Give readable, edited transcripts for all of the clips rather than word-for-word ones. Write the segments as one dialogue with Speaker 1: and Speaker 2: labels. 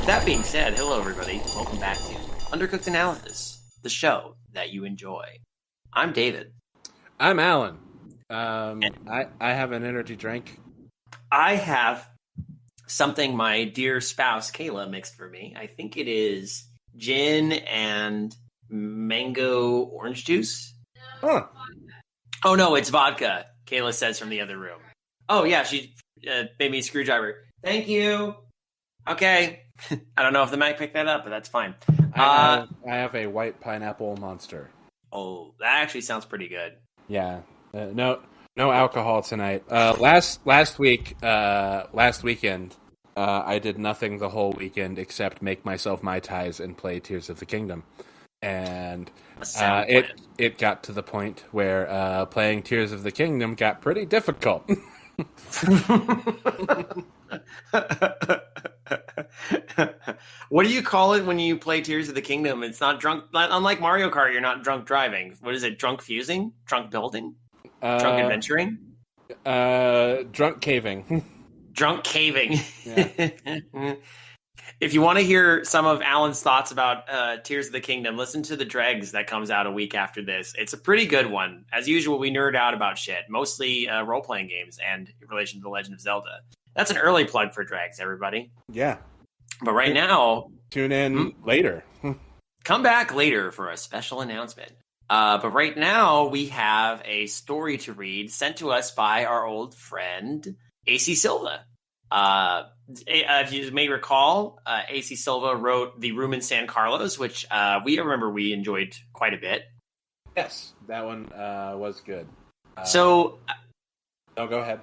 Speaker 1: that being said, hello everybody. Welcome back to Undercooked Analysis, the show that you enjoy. I'm David.
Speaker 2: I'm Alan. I have an energy drink.
Speaker 1: I have something my dear spouse Kayla mixed for me. I think it is gin and mango orange juice.
Speaker 2: Huh.
Speaker 1: Oh no, it's vodka, Kayla says from the other room. Oh yeah, she made me a screwdriver. Thank you. Okay. I don't know if the mic picked that up, but that's fine.
Speaker 2: I have a white pineapple monster.
Speaker 1: Oh, that actually sounds pretty good.
Speaker 2: Yeah. No alcohol tonight. Last weekend, I did nothing the whole weekend except make myself Mai Tais and play Tears of the Kingdom. And it got to the point where playing Tears of the Kingdom got pretty difficult.
Speaker 1: What do you call it when you play Tears of the Kingdom? It's not drunk. Unlike Mario Kart, you're not drunk driving. What is it? Drunk fusing? Drunk building? Drunk adventuring?
Speaker 2: Drunk caving.
Speaker 1: Drunk caving.
Speaker 2: Yeah.
Speaker 1: If you want to hear some of Alan's thoughts about Tears of the Kingdom, listen to the Dregs that comes out a week after this. It's a pretty good one. As usual, we nerd out about shit, mostly role-playing games and in relation to The Legend of Zelda. That's an early plug for Dregs, everybody.
Speaker 2: Yeah.
Speaker 1: But right now...
Speaker 2: Tune in later.
Speaker 1: Come back later for a special announcement. But right now, we have a story to read sent to us by our old friend, AC Silva. If you may recall, AC Silva wrote The Room in San Carlos, which we enjoyed quite a bit.
Speaker 2: Yes, that one was good.
Speaker 1: So...
Speaker 2: No, go ahead.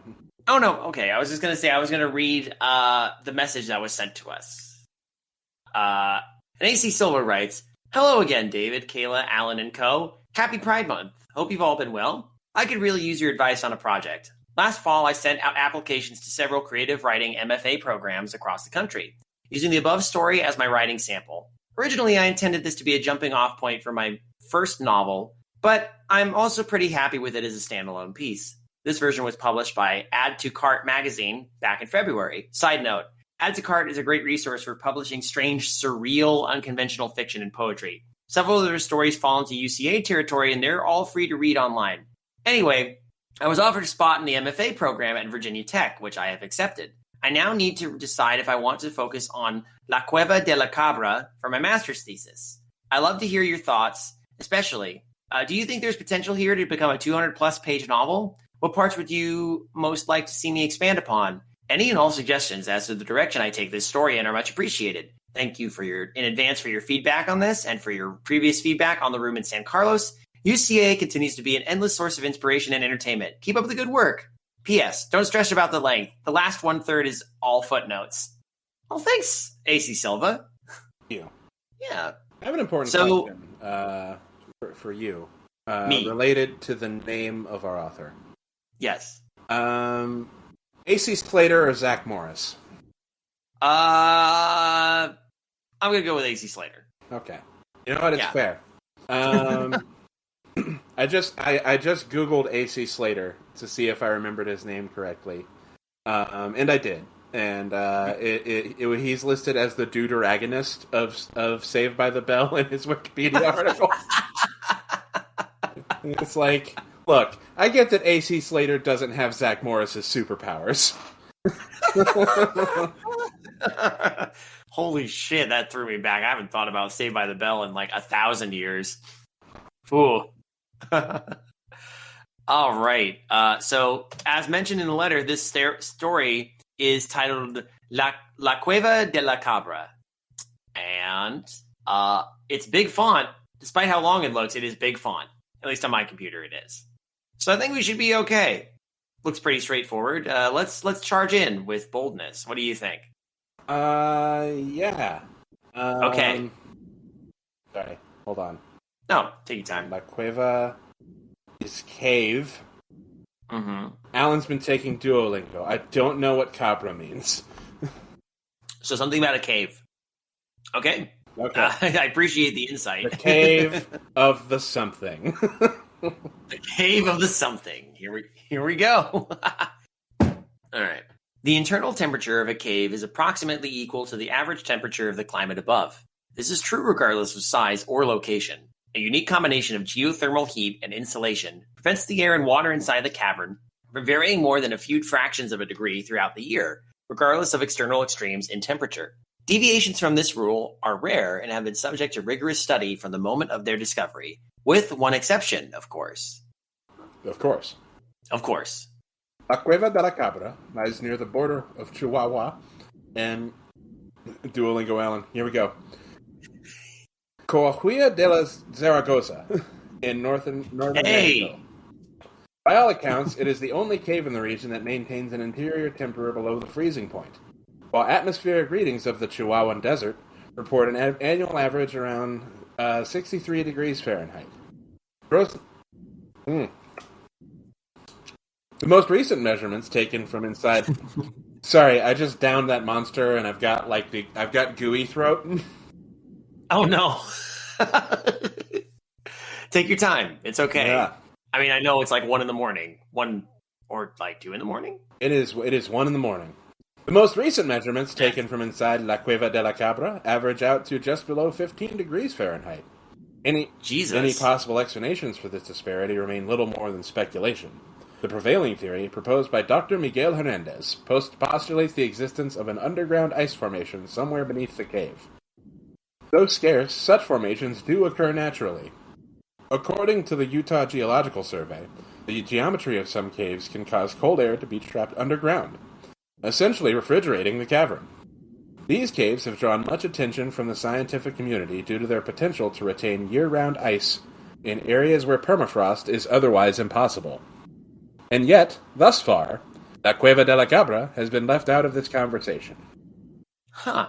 Speaker 1: Oh, no, okay. I was just going to say, I was going to read the message that was sent to us. And AC Silva writes, "Hello again, David, Kayla, Alan, and co. Happy Pride Month. Hope you've all been well. I could really use your advice on a project. Last fall, I sent out applications to several creative writing MFA programs across the country, using the above story as my writing sample. Originally, I intended this to be a jumping-off point for my first novel, but I'm also pretty happy with it as a standalone piece. This version was published by Add to Cart magazine back in February. Side note, Add to Cart is a great resource for publishing strange, surreal, unconventional fiction and poetry. Several of their stories fall into UCA territory, and they're all free to read online. Anyway, I was offered a spot in the MFA program at Virginia Tech, which I have accepted. I now need to decide if I want to focus on La Cueva de la Cabra for my master's thesis. I love to hear your thoughts, especially, do you think there's potential here to become a 200-plus page novel? What parts would you most like to see me expand upon? Any and all suggestions as to the direction I take this story in are much appreciated. Thank you in advance for your feedback on this and for your previous feedback on The Room in San Carlos. UCA continues to be an endless source of inspiration and entertainment. Keep up the good work. P.S. Don't stress about the length. The last 1/3 is all footnotes." Well, thanks, AC Silva.
Speaker 2: Thank you.
Speaker 1: Yeah.
Speaker 2: I have an important question for you.
Speaker 1: Me.
Speaker 2: Related to the name of our author.
Speaker 1: Yes.
Speaker 2: AC Slater or Zach Morris?
Speaker 1: I'm going to go with AC Slater.
Speaker 2: Okay. You know what? It's fair. I just Googled AC Slater to see if I remembered his name correctly. And I did. And he's listed as the deuteragonist of Saved by the Bell in his Wikipedia article. It's like, look, I get that AC Slater doesn't have Zach Morris's superpowers.
Speaker 1: Holy shit, that threw me back. I haven't thought about Saved by the Bell in like 1,000 years. Ooh. All right. So, as mentioned in the letter, this story is titled La Cueva de la Cabra. And it's big font. Despite how long it looks, it is big font. At least on my computer it is. So I think we should be okay. Looks pretty straightforward. Let's charge in with boldness. What do you think?
Speaker 2: Yeah.
Speaker 1: Okay.
Speaker 2: Sorry, hold on.
Speaker 1: No, take your time.
Speaker 2: La Cueva is cave.
Speaker 1: Mm-hmm.
Speaker 2: Alan's been taking Duolingo. I don't know what Cabra means.
Speaker 1: So something about a cave. Okay.
Speaker 2: Okay.
Speaker 1: I appreciate the insight.
Speaker 2: The cave of the something.
Speaker 1: The cave of the something. Here we go. All right. The internal temperature of a cave is approximately equal to the average temperature of the climate above. This is true regardless of size or location. A unique combination of geothermal heat and insulation prevents the air and water inside the cavern from varying more than a few fractions of a degree throughout the year, regardless of external extremes in temperature. Deviations from this rule are rare and have been subject to rigorous study from the moment of their discovery, with one exception, of course.
Speaker 2: Of course.
Speaker 1: Of course.
Speaker 2: La Cueva de la Cabra lies near the border of Chihuahua and Duolingo Allen. Here we go. Coahuila de la Zaragoza in northern Mexico. By all accounts, it is the only cave in the region that maintains an interior temperature below the freezing point, while atmospheric readings of the Chihuahuan Desert report an annual average around 63 degrees Fahrenheit. The most recent measurements taken from inside. Sorry, I just downed that monster, and I've got gooey throat.
Speaker 1: Oh no! Take your time. It's okay.
Speaker 2: Yeah.
Speaker 1: I mean, I know it's like 1 a.m, 1 or like 2 a.m.
Speaker 2: It is 1 a.m. The most recent measurements taken from inside La Cueva de la Cabra average out to just below 15 degrees Fahrenheit. Any possible explanations for this disparity remain little more than speculation. The prevailing theory, proposed by Dr. Miguel Hernandez, postulates the existence of an underground ice formation somewhere beneath the cave. Though scarce, such formations do occur naturally. According to the Utah Geological Survey, the geometry of some caves can cause cold air to be trapped underground, essentially refrigerating the cavern. These caves have drawn much attention from the scientific community due to their potential to retain year-round ice in areas where permafrost is otherwise impossible. And yet, thus far, La Cueva de la Cabra has been left out of this conversation.
Speaker 1: Huh.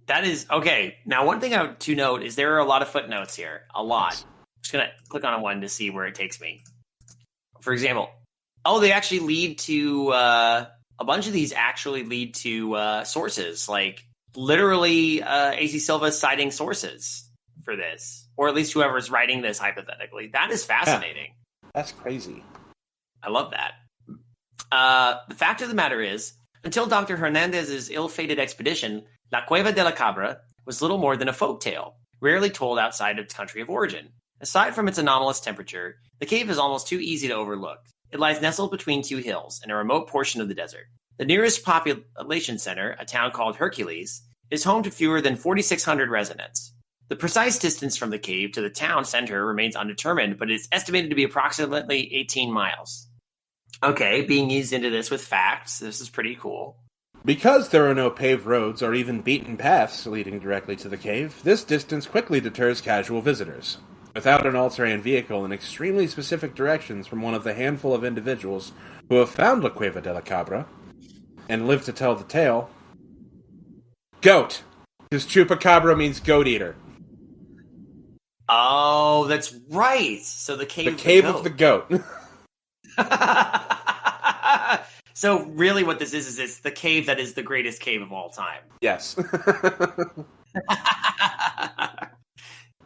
Speaker 1: That is, okay. Now, one thing to note is there are a lot of footnotes here. A lot. I'm just going to click on one to see where it takes me. For example, they actually lead to, a bunch of these actually lead to sources. Like, literally, AC Silva citing sources for this. Or at least whoever's writing this hypothetically. That is fascinating.
Speaker 2: Yeah, that's crazy.
Speaker 1: I love that. The fact of the matter is, until Dr. Hernandez's ill-fated expedition, La Cueva de la Cabra was little more than a folktale, rarely told outside of its country of origin. Aside from its anomalous temperature, the cave is almost too easy to overlook. It lies nestled between two hills in a remote portion of the desert. The nearest population center, a town called Hercules, is home to fewer than 4,600 residents. The precise distance from the cave to the town center remains undetermined, but it's estimated to be approximately 18 miles. Okay, being eased into this with facts, this is pretty cool.
Speaker 2: Because there are no paved roads or even beaten paths leading directly to the cave, this distance quickly deters casual visitors. Without an all-terrain vehicle in extremely specific directions from one of the handful of individuals who have found La Cueva de la Cabra and live to tell the tale... Goat! Because chupacabra means goat eater.
Speaker 1: Oh, that's right! So the cave
Speaker 2: of the goat.
Speaker 1: So really what this is it's the cave that is the greatest cave of all time.
Speaker 2: Yes.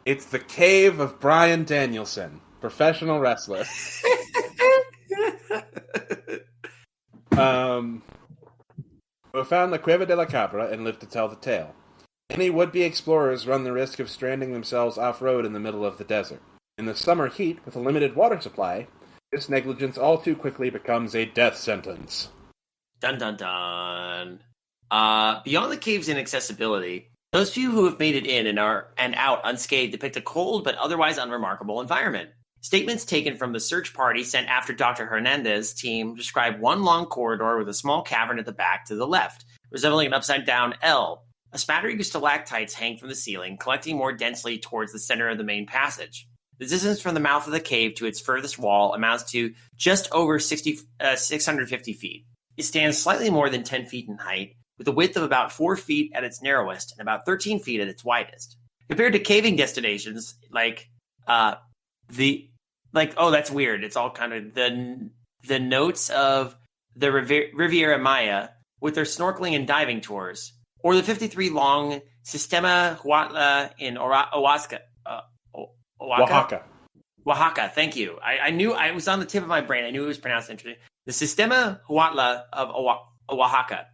Speaker 2: It's the cave of Bryan Danielson, professional wrestler. Who found La Cueva de la Cabra and lived to tell the tale. Any would-be explorers run the risk of stranding themselves off-road in the middle of the desert. In the summer heat, with a limited water supply, this negligence all too quickly becomes a death sentence.
Speaker 1: Dun dun dun. Beyond the cave's inaccessibility, those few who have made it in and out unscathed depict a cold but otherwise unremarkable environment. Statements taken from the search party sent after Dr. Hernandez's team describe one long corridor with a small cavern at the back to the left, resembling an upside-down L. A smattering of stalactites hang from the ceiling, collecting more densely towards the center of the main passage. The distance from the mouth of the cave to its furthest wall amounts to just over 650 feet. It stands slightly more than 10 feet in height, with a width of about 4 feet at its narrowest and about 13 feet at its widest. Compared to caving destinations that's weird. It's all kind of the notes of the Riviera Maya with their snorkeling and diving tours, or the 53-long Sistema Huatla in Oaxaca, thank you. I knew I was on the tip of my brain. I knew it was pronounced interesting. The Sistema Huatla of Oaxaca.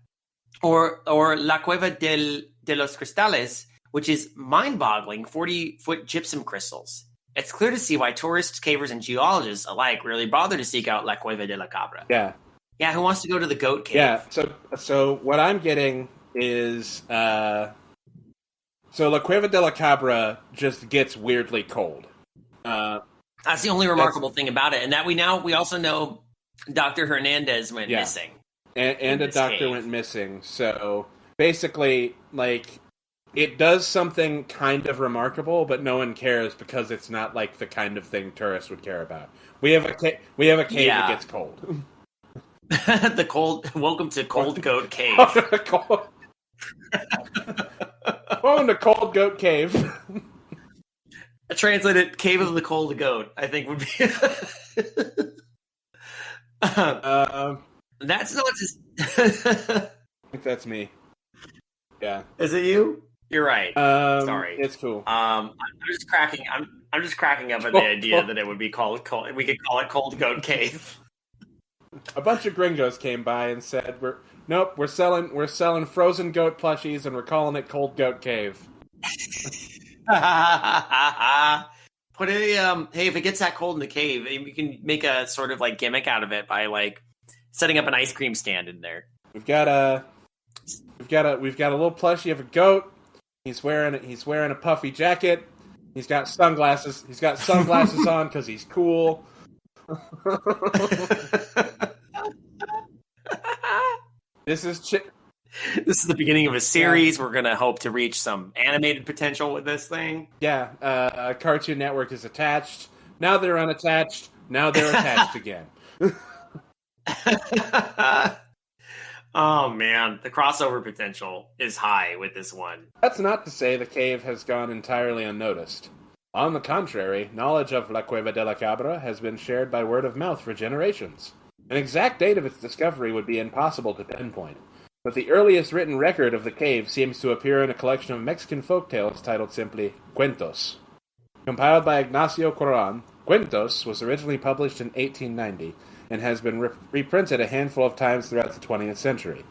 Speaker 1: Or La Cueva de los Cristales, which is mind-boggling 40-foot gypsum crystals. It's clear to see why tourists, cavers, and geologists alike really bother to seek out La Cueva de la Cabra.
Speaker 2: Yeah.
Speaker 1: Yeah, who wants to go to the goat cave?
Speaker 2: Yeah, so what I'm getting is... so La Cueva de la Cabra just gets weirdly cold.
Speaker 1: That's the only remarkable thing about it. And that we also know Dr. Hernandez went missing.
Speaker 2: And a doctor went missing. So basically, like, it does something kind of remarkable, but no one cares because it's not like the kind of thing tourists would care about. We have a cave that gets cold.
Speaker 1: Welcome to Cold Goat Cave.
Speaker 2: Welcome to Cold Goat Cave.
Speaker 1: Translated Cave of the Cold Goat, I think would be. That's not just.
Speaker 2: I think that's me. Yeah.
Speaker 1: Is it you? You're right. Sorry.
Speaker 2: It's cool.
Speaker 1: I'm just cracking. I'm just cracking up at the idea that it would be called cold. We could call it Cold Goat Cave.
Speaker 2: A bunch of gringos came by and said, "We're selling frozen goat plushies, and we're calling it Cold Goat Cave."
Speaker 1: Put a hey, if it gets that cold in the cave, you can make a sort of like gimmick out of it by like setting up an ice cream stand in there.
Speaker 2: We've got a little plushie of a goat. He's wearing a puffy jacket. He's got sunglasses. He's got sunglasses on because he's cool. This is
Speaker 1: the beginning of a series. Yeah. We're going to hope to reach some animated potential with this thing.
Speaker 2: Yeah, Cartoon Network is attached. Now they're unattached. Now they're attached again.
Speaker 1: Oh, man. The crossover potential is high with this one.
Speaker 2: That's not to say the cave has gone entirely unnoticed. On the contrary, knowledge of La Cueva de la Cabra has been shared by word of mouth for generations. An exact date of its discovery would be impossible to pinpoint, but the earliest written record of the cave seems to appear in a collection of Mexican folktales titled simply Cuentos. Compiled by Ignacio Corán, Cuentos was originally published in 1890 and has been reprinted a handful of times throughout the 20th century,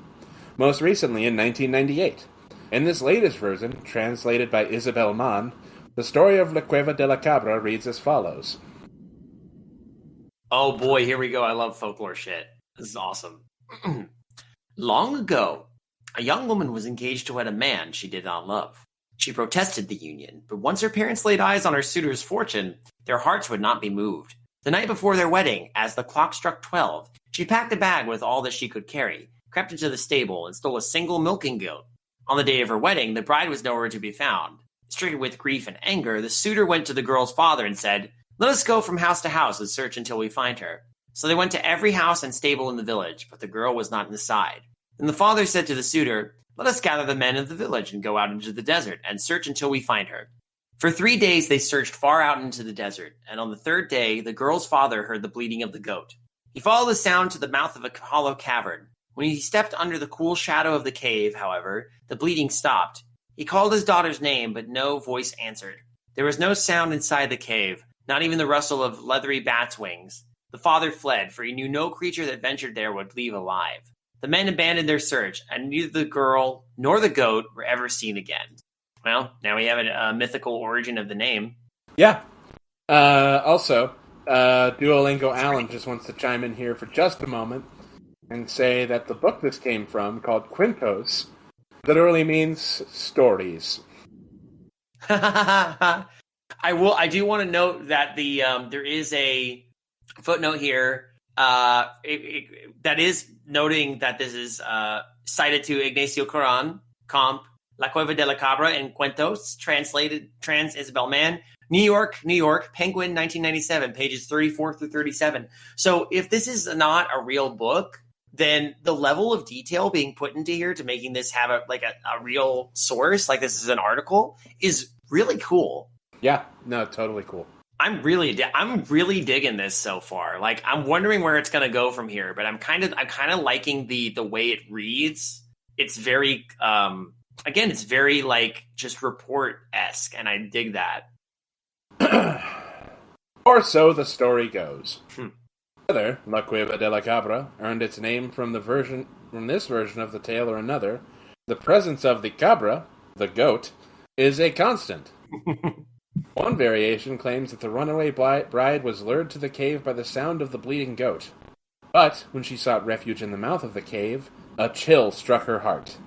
Speaker 2: most recently in 1998. In this latest version, translated by Isabel Mann, the story of La Cueva de la Cabra reads as follows.
Speaker 1: Oh boy, here we go. I love folklore shit. This is awesome. Long ago, a young woman was engaged to wed a man she did not love. She protested the union, but once her parents laid eyes on her suitor's fortune, their hearts would not be moved. The night before their wedding, as the clock struck 12, she packed a bag with all that she could carry, crept into the stable, and stole a single milking goat. On the day of her wedding, the bride was nowhere to be found. Stricken with grief and anger, the suitor went to the girl's father and said, "Let us go from house to house and search until we find her." So they went to every house and stable in the village, but the girl was not inside. Then the father said to the suitor, "Let us gather the men of the village and go out into the desert and search until we find her." For 3 days they searched far out into the desert, and on the third day the girl's father heard the bleating of the goat. He followed the sound to the mouth of a hollow cavern. When he stepped under the cool shadow of the cave, however, the bleating stopped. He called his daughter's name, but no voice answered. There was no sound inside the cave, not even the rustle of leathery bat's wings. The father fled, for he knew no creature that ventured there would leave alive. The men abandoned their search, and neither the girl nor the goat were ever seen again. Well, now we have a mythical origin of the name.
Speaker 2: Yeah. Also, Duolingo Alan just wants to chime in here for just a moment and say that the book this came from, called Cuentos, literally means stories.
Speaker 1: I do want to note that there is a footnote here that is noting that this is cited to Ignacio Corán, Comp, La Cueva de la Cabra and Cuentos, translated Trans Isabel Mann, New York, Penguin, 1997, pages 34 through 37. So if this is not a real book, then the level of detail being put into here to making this have a real source, like this is an article, is really cool.
Speaker 2: Yeah, no, totally cool.
Speaker 1: I'm really digging this so far. Like, I'm wondering where it's going to go from here, but I'm kind of liking the way it reads. It's very again, it's very like just report-esque, and I dig that.
Speaker 2: Or so the story goes. Further, La Cueva de la Cabra earned its name from the version from this version of the tale or another, the presence of the Cabra, the goat, is a constant. One variation claims that the runaway bride was lured to the cave by the sound of the bleeding goat. But, when she sought refuge in the mouth of the cave, a chill struck her heart,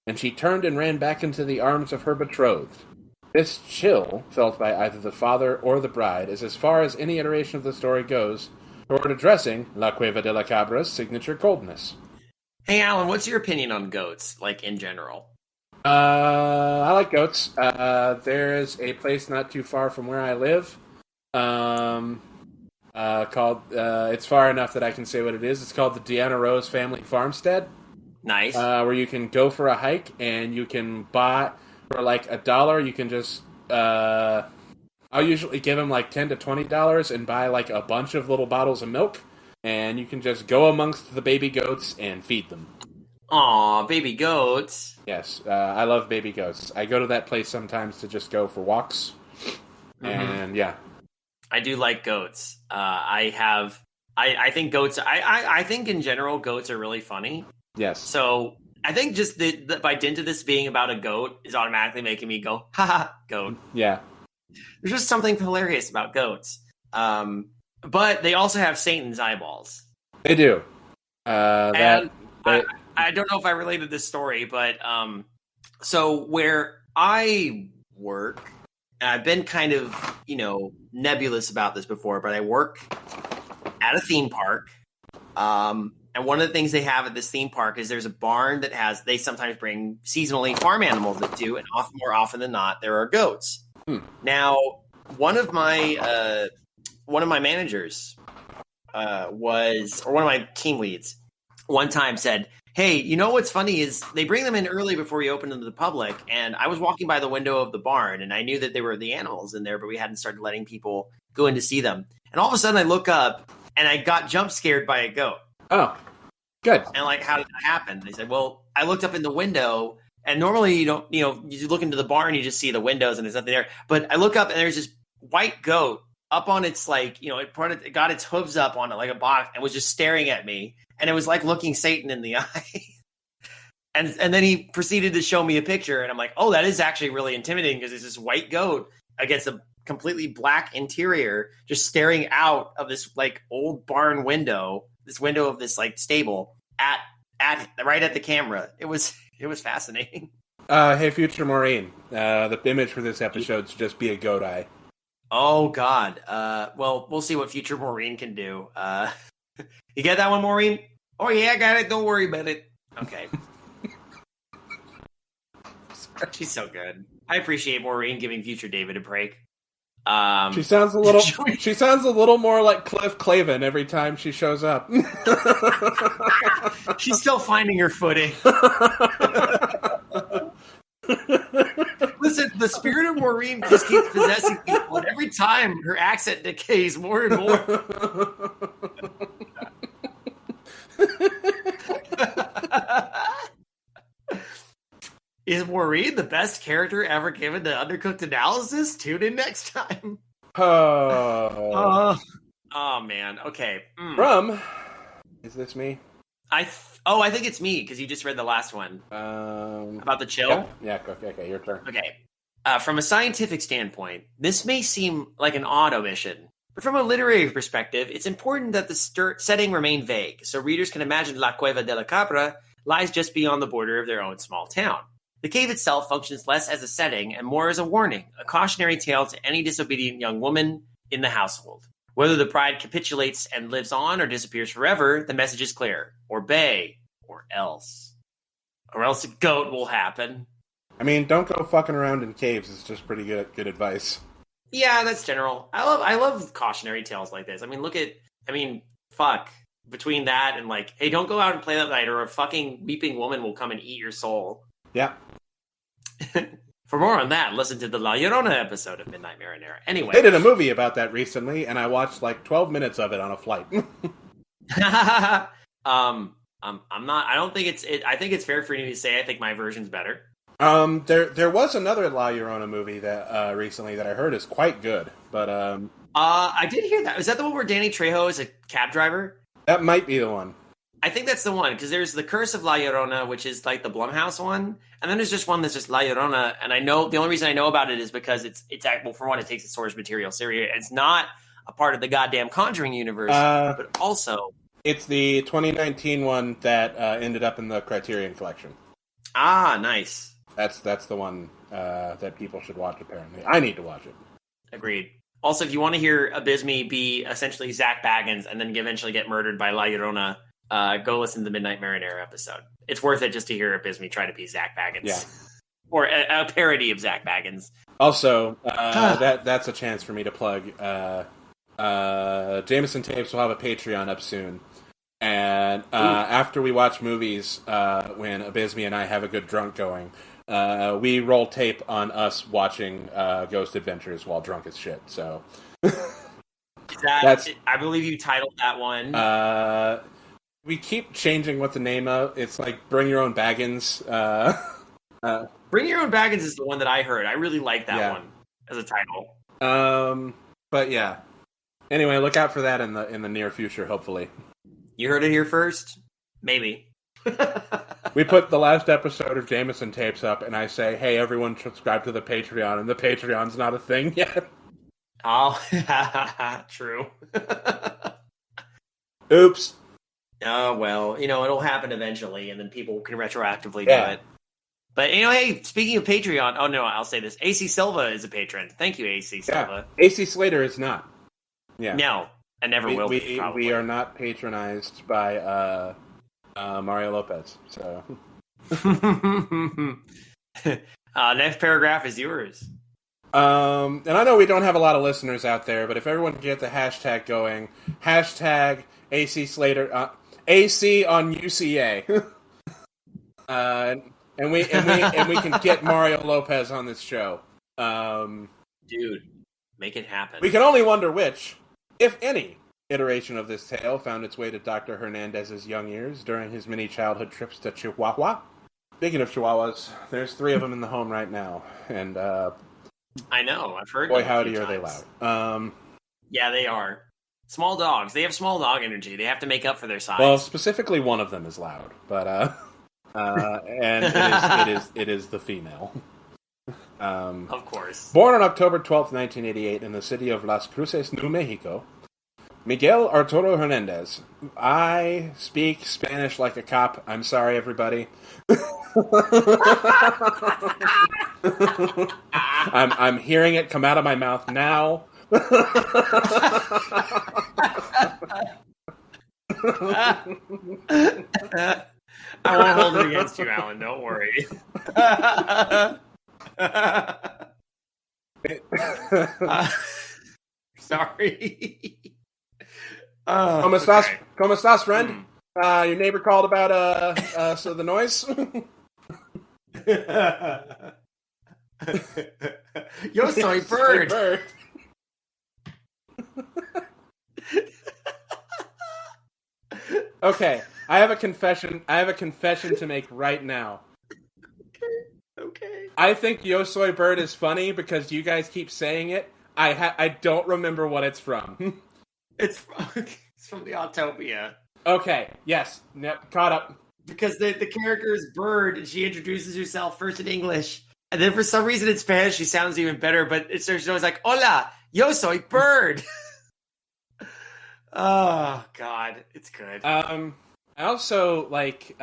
Speaker 2: and she turned and ran back into the arms of her betrothed. This chill, felt by either the father or the bride, is as far as any iteration of the story goes toward addressing La Cueva de la Cabra's signature coldness.
Speaker 1: Hey, Alan, what's your opinion on goats, like, in general?
Speaker 2: I like goats. There's a place not too far from where I live, called, it's far enough that I can say what it is. It's called the Deanna Rose Family Farmstead.
Speaker 1: Nice.
Speaker 2: Where you can go for a hike, and you can buy, for like $1, you can just, I'll usually give them like $10 to $20 and buy like a bunch of little bottles of milk, and you can just go amongst the baby goats and feed them.
Speaker 1: Aw, baby goats.
Speaker 2: Yes, I love baby goats. I go to that place sometimes to just go for walks, and yeah.
Speaker 1: I do like goats. I think goats, I think in general goats are really funny.
Speaker 2: Yes.
Speaker 1: So I think just by dint of this being about a goat is automatically making me go, haha, goat.
Speaker 2: Yeah.
Speaker 1: There's just something hilarious about goats. But they also have Satan's eyeballs.
Speaker 2: They do.
Speaker 1: I don't know if I related this story, but so where I work, and I've been kind of, nebulous about this before, but I work at a theme park. And one of the things they have at this theme park is there's a barn that they sometimes bring seasonally farm animals that do, and more often than not, there are goats. Now, one of my managers one of my team leads one time said, hey, you know what's funny is they bring them in early before we open them to the public, and I was walking by the window of the barn, and I knew that there were the animals in there, but we hadn't started letting people go in to see them. And all of a sudden I look up, and I got jump scared by a goat.
Speaker 2: Oh, good.
Speaker 1: And like, how did that happen? They said, well, I looked up in the window, and normally you don't, you look into the barn, you just see the windows, and there's nothing there. But I look up, and there's this white goat up on its, it got its hooves up on it like a box, and was just staring at me. And it was like looking Satan in the eye. and then he proceeded to show me a picture. And I'm like, oh, that is actually really intimidating because it's this white goat against a completely black interior just staring out of this like old barn window, this window of this like stable at right at the camera. It was fascinating.
Speaker 2: Hey, future Maureen, the image for this episode should just be a goat eye.
Speaker 1: Oh, God. Well, we'll see what future Maureen can do. You get that one, Maureen? Oh, yeah, I got it. Don't worry about it. Okay. She's so good. I appreciate Maureen giving future David a break.
Speaker 2: She sounds a little more like Cliff Clavin every time she shows up.
Speaker 1: She's still finding her footing. Listen, the spirit of Maureen just keeps possessing people, and every time her accent decays more and more. Is Maureen the best character ever given to Undercooked Analysis? Tune in next time.
Speaker 2: Oh
Speaker 1: man. Okay.
Speaker 2: Is this me?
Speaker 1: I think it's me because you just read the last one about the chill.
Speaker 2: Yeah. Okay, your turn.
Speaker 1: Okay. From a scientific standpoint, this may seem like an odd omission, but from a literary perspective, it's important that the setting remain vague, so readers can imagine La Cueva de la Cabra lies just beyond the border of their own small town. The cave itself functions less as a setting and more as a warning, a cautionary tale to any disobedient young woman in the household. Whether the bride capitulates and lives on or disappears forever, the message is clear. Obey, or else. Or else a goat will happen.
Speaker 2: I mean, don't go fucking around in caves. It's just pretty good advice.
Speaker 1: Yeah, that's general. I love cautionary tales like this. I mean, fuck. Between that and like, hey, don't go out and play that night or a fucking weeping woman will come and eat your soul.
Speaker 2: Yeah.
Speaker 1: For more on that, listen to the La Llorona episode of Midnight Marinara. Anyway.
Speaker 2: They did a movie about that recently, and I watched like 12 minutes of it on a flight.
Speaker 1: I'm not, I don't think I think it's fair for you to say I think my version's better.
Speaker 2: There was another La Llorona movie that recently that I heard is quite good, but
Speaker 1: I did hear that. Is that the one where Danny Trejo is a cab driver?
Speaker 2: That might be the one.
Speaker 1: I think that's the one, because there's The Curse of La Llorona, which is like the Blumhouse one, and then there's just one that's just La Llorona, and I know the only reason I know about it is because it's well, for one, it takes its source material serious. It's not a part of the goddamn Conjuring universe, but also
Speaker 2: it's the 2019 one that ended up in the Criterion Collection.
Speaker 1: Ah, nice.
Speaker 2: That's the one that people should watch. Apparently, I need to watch it.
Speaker 1: Agreed. Also, if you want to hear Abysme be essentially Zach Baggins and then eventually get murdered by La Llorona, go listen to the Midnight Marinere episode. It's worth it just to hear Abysme try to be Zach Baggins.
Speaker 2: Yeah.
Speaker 1: Or a parody of Zach Baggins.
Speaker 2: Also, that's a chance for me to plug. Jameson Tapes will have a Patreon up soon. And after we watch movies, when Abysme and I have a good drunk going, we roll tape on us watching Ghost Adventures while drunk as shit. So
Speaker 1: I believe you titled that one.
Speaker 2: We keep changing what the name of. It's like Bring Your Own Baggins.
Speaker 1: Bring Your Own Baggins is the one that I heard. I really like that one as a title.
Speaker 2: But yeah. Anyway, look out for that in the near future. Hopefully,
Speaker 1: you heard it here first. Maybe.
Speaker 2: We put the last episode of Jameson Tapes up, and I say, "Hey, everyone, subscribe to the Patreon," and the Patreon's not a thing yet.
Speaker 1: Oh, true.
Speaker 2: Oops.
Speaker 1: Oh, well, it'll happen eventually, and then people can retroactively do it. But, hey, speaking of Patreon, oh, no, I'll say this. AC Silva is a patron. Thank you, AC Silva.
Speaker 2: AC Slater is not. Yeah.
Speaker 1: No, I never will be, probably.
Speaker 2: We are not patronized by Mario Lopez, so...
Speaker 1: Next paragraph is yours.
Speaker 2: And I know we don't have a lot of listeners out there, but if everyone can get the hashtag going, hashtag AC Slater, AC on UCA, and we can get Mario Lopez on this show.
Speaker 1: Dude, make it happen.
Speaker 2: We can only wonder which, if any, iteration of this tale found its way to Dr. Hernandez's young ears during his many childhood trips to Chihuahua. Speaking of Chihuahuas, there's 3 of them in the home right now, and
Speaker 1: I know, I've heard.
Speaker 2: Boy, howdy, are they loud.
Speaker 1: Yeah, they are. Small dogs. They have small dog energy. They have to make up for their size.
Speaker 2: Well, specifically one of them is loud, but and it is the female.
Speaker 1: Of course.
Speaker 2: Born on October 12th, 1988, in the city of Las Cruces, New Mexico, Miguel Arturo Hernandez. I speak Spanish like a cop. I'm sorry, everybody. I'm hearing it come out of my mouth now.
Speaker 1: I won't hold it against you, Alan. Don't worry. Sorry.
Speaker 2: ¿Cómo estás, friend? Your neighbor called about so the noise.
Speaker 1: Yo soy bird.
Speaker 2: Okay, I have a confession to make right now.
Speaker 1: Okay.
Speaker 2: I think Yo Soy Bird is funny because you guys keep saying it. I don't remember what it's from.
Speaker 1: It's from the Autopia.
Speaker 2: Okay, yes. Yep, caught up.
Speaker 1: Because the character is Bird, and she introduces herself first in English, and then for some reason in Spanish she sounds even better, but she's always like, Hola, yo soy Bird! Oh, God, it's good.
Speaker 2: I also like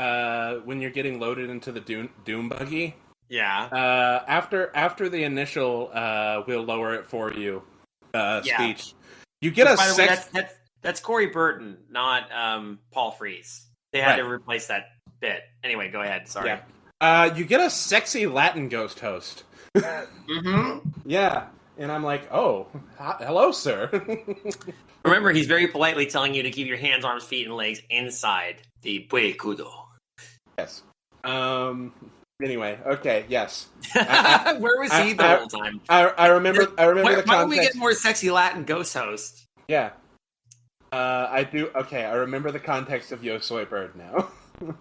Speaker 2: when you're getting loaded into the Doom buggy.
Speaker 1: Yeah.
Speaker 2: After the initial we'll lower it for you speech, you get a sex...
Speaker 1: That's Corey Burton, not Paul Frees. They had to replace that bit. Anyway, go ahead. Sorry.
Speaker 2: Yeah. You get a sexy Latin ghost host.
Speaker 1: Mm-hmm.
Speaker 2: Yeah. And I'm like, oh, hello, sir.
Speaker 1: Remember, he's very politely telling you to keep your hands, arms, feet, and legs inside the puecudo.
Speaker 2: Yes. Anyway, okay, yes.
Speaker 1: Where was he the whole time?
Speaker 2: I remember the context.
Speaker 1: Why don't we get more sexy Latin ghost host?
Speaker 2: Yeah. I do. Okay, I remember the context of Yo Soy Bird now.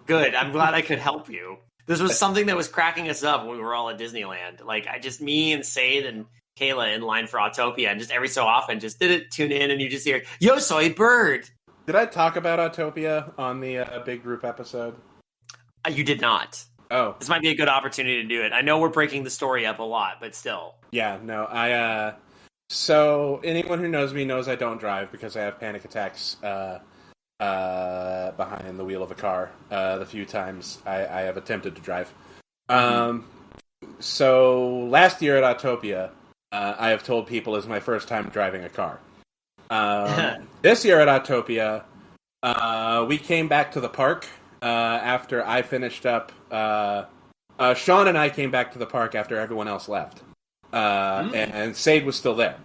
Speaker 1: Good. I'm glad I could help you. This was something that was cracking us up when we were all at Disneyland. Like, me and Sade and Kayla in line for Autopia, and just every so often just didn't tune in, and you just hear, Yo Soy Bird!
Speaker 2: Did I talk about Autopia on the big group episode?
Speaker 1: You did not.
Speaker 2: Oh.
Speaker 1: This might be a good opportunity to do it. I know we're breaking the story up a lot, but still.
Speaker 2: Yeah, no, so anyone who knows me knows I don't drive because I have panic attacks behind the wheel of a car the few times I have attempted to drive. So last year at Autopia, I have told people is my first time driving a car. This year at Autopia, we came back to the park after I finished up. Sean and I came back to the park after everyone else left, and Sade was still there.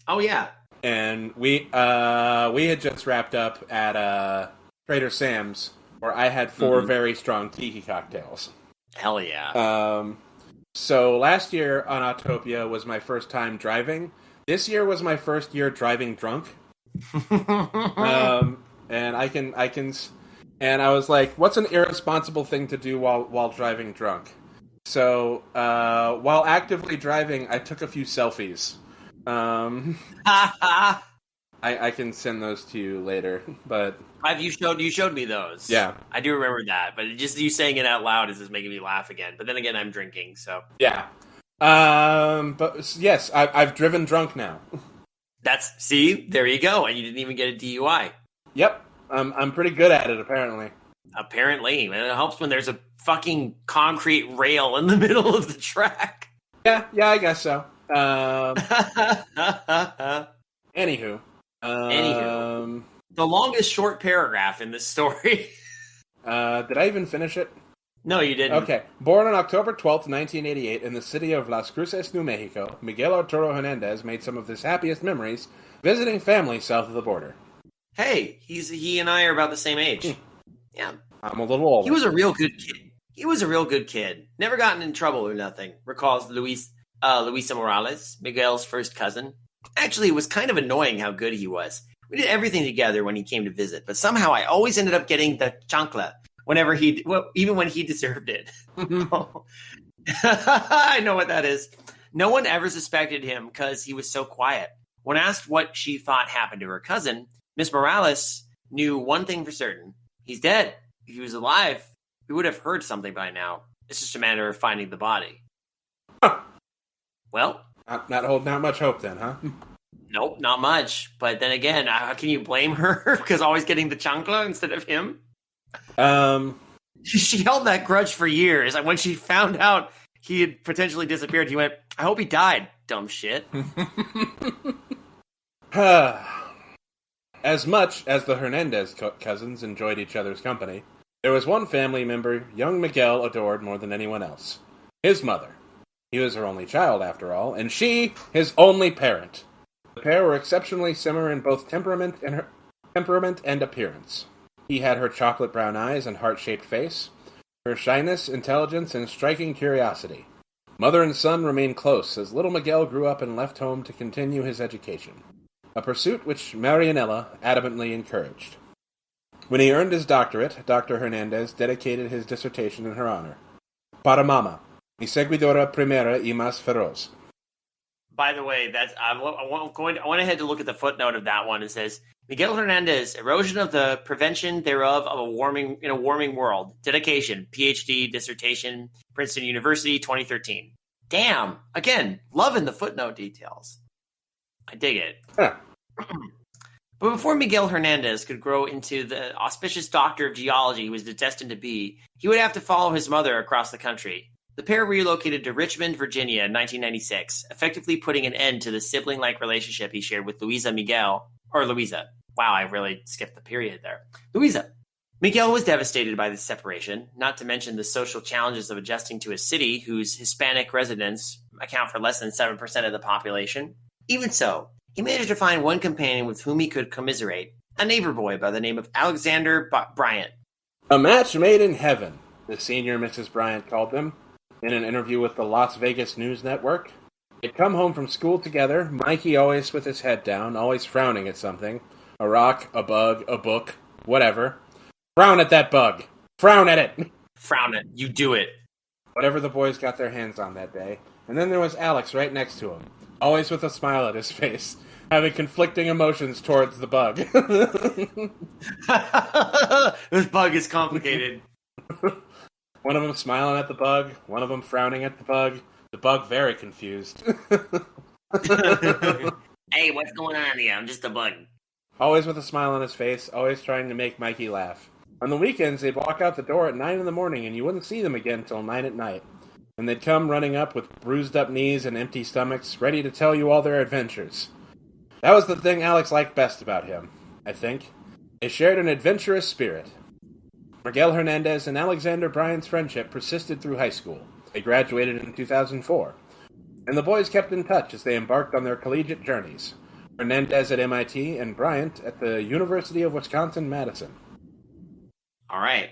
Speaker 1: Oh yeah,
Speaker 2: and we had just wrapped up at Trader Sam's, where I had 4 very strong tiki cocktails.
Speaker 1: Hell yeah.
Speaker 2: So last year on Autopia was my first time driving. This year was my first year driving drunk. And I was like, what's an irresponsible thing to do while driving drunk? So while actively driving, I took a few selfies. I can send those to you later, but
Speaker 1: you showed me those.
Speaker 2: Yeah,
Speaker 1: I do remember that, but just you saying it out loud is just making me laugh again. But then again, I'm drinking, so
Speaker 2: yeah. But yes, I've driven drunk now.
Speaker 1: See, there you go, and you didn't even get a DUI.
Speaker 2: Yep, I'm pretty good at it, apparently.
Speaker 1: Apparently, and it helps when there's a fucking concrete rail in the middle of the track.
Speaker 2: Yeah, I guess so. Anywho,
Speaker 1: the longest short paragraph in this story.
Speaker 2: Did I even finish it?
Speaker 1: No, you didn't.
Speaker 2: Okay. Born on October 12th, 1988, in the city of Las Cruces, New Mexico, Miguel Arturo Hernandez made some of his happiest memories visiting family south of the border.
Speaker 1: Hey, he and I are about the same age. Yeah.
Speaker 2: I'm a little older.
Speaker 1: He was a real good kid. Never gotten in trouble or nothing, recalls Luisa Morales, Miguel's first cousin. Actually, it was kind of annoying how good he was. We did everything together when he came to visit, but somehow I always ended up getting the chancla even when he deserved it. I know what that is. No one ever suspected him because he was so quiet. When asked what she thought happened to her cousin, Miss Morales knew one thing for certain. He's dead. If he was alive, we would have heard something by now. It's just a matter of finding the body.
Speaker 2: Huh.
Speaker 1: Well,
Speaker 2: not holding out much hope then, huh?
Speaker 1: Nope, not much. But then again, how can you blame her because always getting the chancla instead of him? She held that grudge for years. And when she found out he had potentially disappeared, he went, I hope he died, dumb shit.
Speaker 2: As much as the Hernandez cousins enjoyed each other's company, there was one family member young Miguel adored more than anyone else. His mother. He was her only child, after all, and she, his only parent. The pair were exceptionally similar in both temperament and appearance. He had her chocolate brown eyes and heart-shaped face, her shyness, intelligence, and striking curiosity. Mother and son remained close as little Miguel grew up and left home to continue his education, a pursuit which Marianella adamantly encouraged. When he earned his doctorate, Dr. Hernandez dedicated his dissertation in her honor. Para Mama, mi seguidora primera y más feroz.
Speaker 1: By the way, I went ahead to look at the footnote of that one. It says, Miguel Hernandez, erosion of the prevention thereof of a warming world. Dedication, PhD, dissertation, Princeton University, 2013. Damn. Again, loving the footnote details. I dig it.
Speaker 2: Huh.
Speaker 1: But before Miguel Hernandez could grow into the auspicious doctor of geology he was destined to be, he would have to follow his mother across the country. The pair relocated to Richmond, Virginia in 1996, effectively putting an end to the sibling-like relationship he shared with Luisa. Wow, I really skipped the period there. Luisa. Miguel was devastated by this separation, not to mention the social challenges of adjusting to a city whose Hispanic residents account for less than 7% of the population. Even so, he managed to find one companion with whom he could commiserate, a neighbor boy by the name of Alexander Bryant.
Speaker 2: A match made in heaven, the senior Mrs. Bryant called them. In an interview with the Las Vegas News Network, they'd come home from school together, Mikey always with his head down, always frowning at something. A rock, a bug, a book, whatever. Frown at that bug. Frown at it.
Speaker 1: Frown it. You do it.
Speaker 2: Whatever the boys got their hands on that day. And then there was Alex right next to him. always with a smile at his face, having conflicting emotions towards the bug.
Speaker 1: This bug is complicated.
Speaker 2: One of them smiling at the bug, one of them frowning at the bug very confused.
Speaker 1: Hey, what's going on here? I'm just a bug.
Speaker 2: Always with a smile on his face, always trying to make Mikey laugh. On the weekends, they'd walk out the door at 9 in the morning, and you wouldn't see them again till 9 at night. And they'd come running up with bruised-up knees and empty stomachs, ready to tell you all their adventures. That was the thing Alex liked best about him, I think. They shared an adventurous spirit. Miguel Hernandez and Alexander Bryant's friendship persisted through high school. They graduated in 2004. And the boys kept in touch as they embarked on their collegiate journeys. Hernandez at MIT and Bryant at the University of Wisconsin-Madison.
Speaker 1: All right.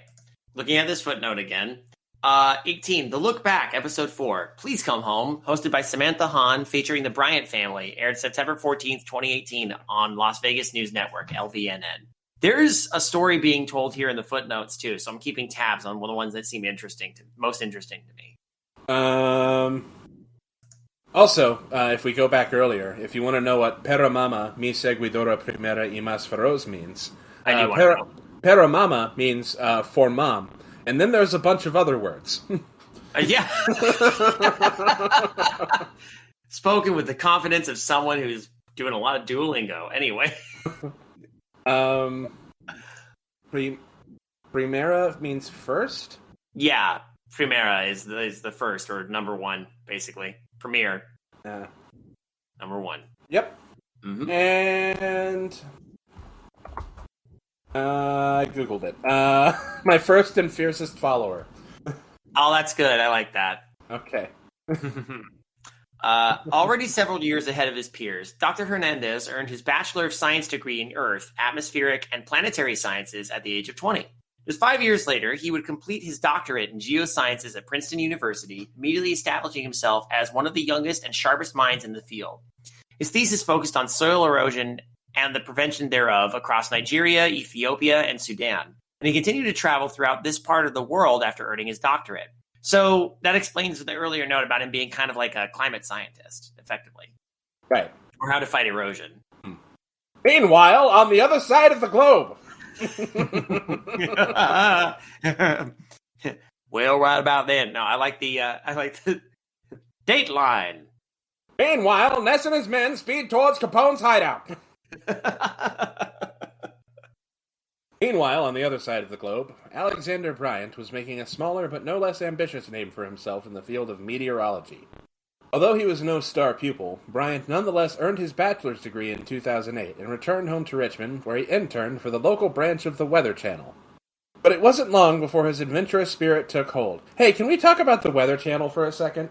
Speaker 1: Looking at this footnote again. 18, The Look Back, Episode 4, Please Come Home, hosted by Samantha Hahn, featuring the Bryant family, aired September 14th, 2018 on Las Vegas News Network, LVNN. There's a story being told here in the footnotes, too, so I'm keeping tabs on one of the ones that seem most interesting to me.
Speaker 2: Also, if we go back earlier, if you want to know what Pero Mama, mi seguidora primera y más feroz means,
Speaker 1: I do want to know.
Speaker 2: Pero Mama means for mom. And then there's a bunch of other words.
Speaker 1: Yeah. Spoken with the confidence of someone who's doing a lot of Duolingo. Anyway.
Speaker 2: Primera means first?
Speaker 1: Yeah. Primera is the first, or number one, basically. Premier. Number one.
Speaker 2: Yep.
Speaker 1: Mm-hmm.
Speaker 2: And I googled it. My first and fiercest follower.
Speaker 1: Oh, that's good. I like that.
Speaker 2: Okay.
Speaker 1: Already several years ahead of his peers, Dr. Hernandez earned his Bachelor of Science degree in Earth, Atmospheric, and Planetary Sciences at the age of 20. Just 5 years later, he would complete his doctorate in geosciences at Princeton University, immediately establishing himself as one of the youngest and sharpest minds in the field. His thesis focused on soil erosion and the prevention thereof across Nigeria, Ethiopia, and Sudan. And he continued to travel throughout this part of the world after earning his doctorate. So that explains the earlier note about him being kind of like a climate scientist, effectively.
Speaker 2: Right.
Speaker 1: Or how to fight erosion.
Speaker 2: Meanwhile, on the other side of the globe.
Speaker 1: Well, right about then. No, I like the Dateline.
Speaker 2: Meanwhile, Ness and his men speed towards Capone's hideout. Meanwhile, on the other side of the globe, Alexander Bryant was making a smaller but no less ambitious name for himself in the field of meteorology. Although he was no star pupil, Bryant nonetheless earned his bachelor's degree in 2008 and returned home to Richmond, where he interned for the local branch of the Weather Channel. But it wasn't long before his adventurous spirit took hold. Hey, can we talk about the Weather Channel for a second?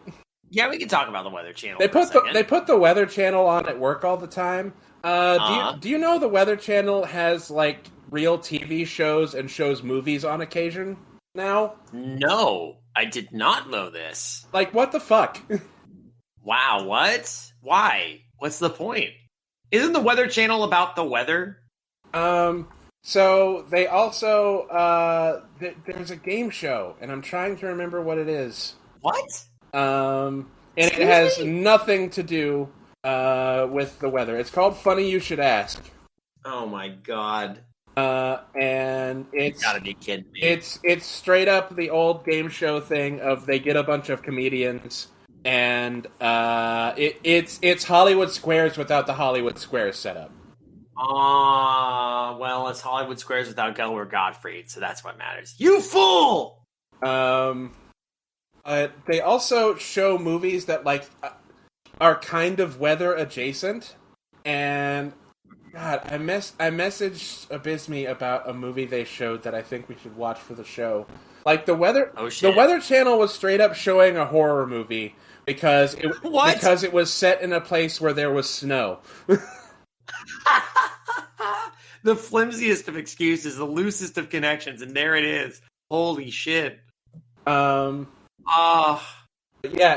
Speaker 1: Yeah, we can talk about the Weather Channel.
Speaker 2: They put the Weather Channel on at work all the time. Do you know the Weather Channel has like real TV shows and shows movies on occasion now?
Speaker 1: No, I did not know this.
Speaker 2: Like, what the fuck?
Speaker 1: Wow, what? Why? What's the point? Isn't the Weather Channel about the weather?
Speaker 2: So they also there's a game show, and I'm trying to remember what it is.
Speaker 1: What?
Speaker 2: And it has nothing to do with the weather. It's called Funny You Should Ask.
Speaker 1: Oh my god.
Speaker 2: And it's
Speaker 1: you gotta be kidding me.
Speaker 2: It's straight up the old game show thing of they get a bunch of comedians and it's Hollywood Squares without the Hollywood Squares setup.
Speaker 1: Well, it's Hollywood Squares without Gilbert Gottfried, so that's what matters. You fool!
Speaker 2: They also show movies that like are kind of weather adjacent, and God, I messaged Abysme about a movie they showed that I think we should watch for the show. Like the Weather Channel was straight up showing a horror movie because it was set in a place where there was snow.
Speaker 1: The flimsiest of excuses, the loosest of connections, and there it is. Holy shit.
Speaker 2: Yeah,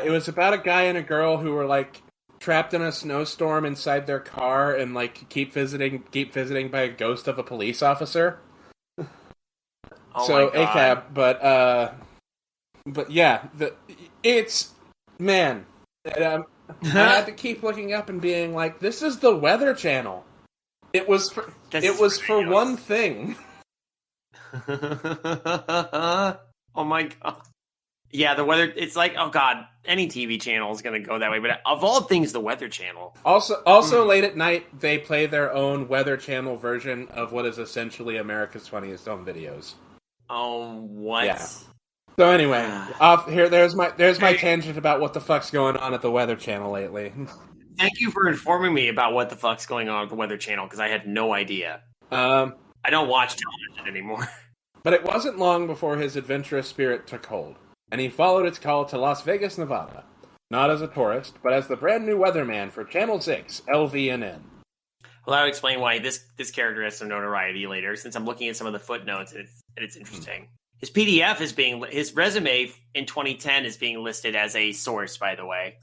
Speaker 2: it was about a guy and a girl who were like trapped in a snowstorm inside their car and like keep visiting by a ghost of a police officer.
Speaker 1: Oh
Speaker 2: so
Speaker 1: my God.
Speaker 2: ACAB, but yeah, it's man. I had to keep looking up and being like, "This is the Weather Channel." It was for one thing.
Speaker 1: Oh my god. Yeah, the weather, it's like, oh god, any TV channel is going to go that way, but of all things, the Weather Channel.
Speaker 2: Also late at night, they play their own Weather Channel version of what is essentially America's Funniest Home Videos.
Speaker 1: Oh, what?
Speaker 2: Yeah. So anyway, there's my tangent about what the fuck's going on at the Weather Channel lately.
Speaker 1: Thank you for informing me about what the fuck's going on at the Weather Channel, because I had no idea. I don't watch television anymore.
Speaker 2: But it wasn't long before his adventurous spirit took hold, and he followed its call to Las Vegas, Nevada. Not as a tourist, but as the brand new weatherman for Channel 6, LVNN.
Speaker 1: Well, that would explain why this character has some notoriety later, since I'm looking at some of the footnotes, and it's interesting. His PDF his resume in 2010 is being listed as a source, by the way.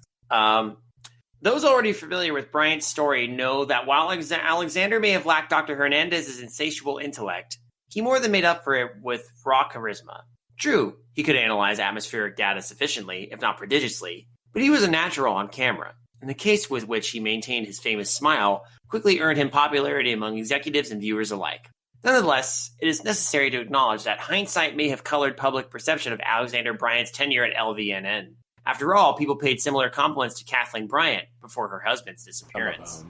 Speaker 1: Those already familiar with Bryant's story know that while Alexander may have lacked Dr. Hernandez's insatiable intellect, he more than made up for it with raw charisma. True, he could analyze atmospheric data sufficiently, if not prodigiously, but he was a natural on camera, and the case with which he maintained his famous smile quickly earned him popularity among executives and viewers alike. Nonetheless, it is necessary to acknowledge that hindsight may have colored public perception of Alexander Bryant's tenure at LVNN. After all, people paid similar compliments to Kathleen Bryant before her husband's disappearance.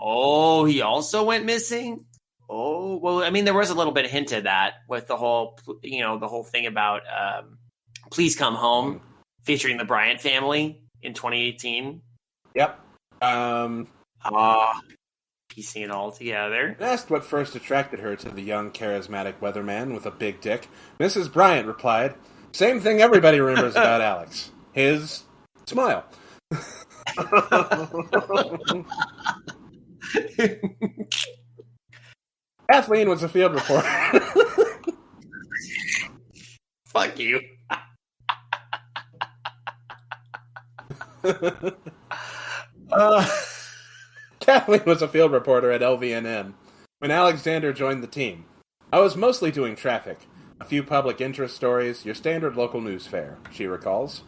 Speaker 1: Oh, he also went missing? Oh, well, I mean, there was a little bit of hint of that with the whole thing about Please Come Home, featuring the Bryant family in 2018.
Speaker 2: Yep.
Speaker 1: Piecing it all together.
Speaker 2: Asked what first attracted her to the young, charismatic weatherman with a big dick, Mrs. Bryant replied, "Same thing everybody remembers about Alex. His smile." Kathleen was a field reporter.
Speaker 1: Fuck you.
Speaker 2: Kathleen was a field reporter at LVNN when Alexander joined the team. "I was mostly doing traffic, a few public interest stories, your standard local news fare," she recalls.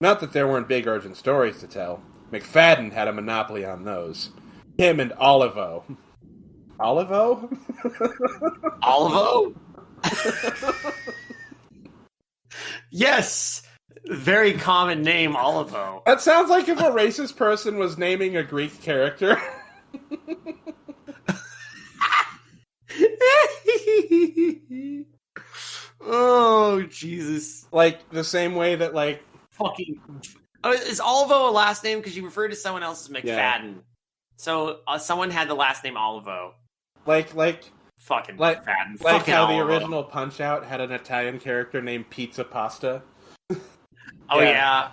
Speaker 2: Not that there weren't big urgent stories to tell. McFadden had a monopoly on those. Him and Olivo. Olivo?
Speaker 1: Olivo? Yes! Very common name, Olivo.
Speaker 2: That sounds like if a racist person was naming a Greek character.
Speaker 1: Oh, Jesus.
Speaker 2: Like, the same way that, like...
Speaker 1: Fucking... is Olivo a last name? Because you referred to someone else as McFadden. Yeah. So, someone had the last name Olivo.
Speaker 2: Like...
Speaker 1: Fucking
Speaker 2: McFadden. Like fucking how Olivo. The original Punch-Out had an Italian character named Pizza Pasta.
Speaker 1: Oh, yeah.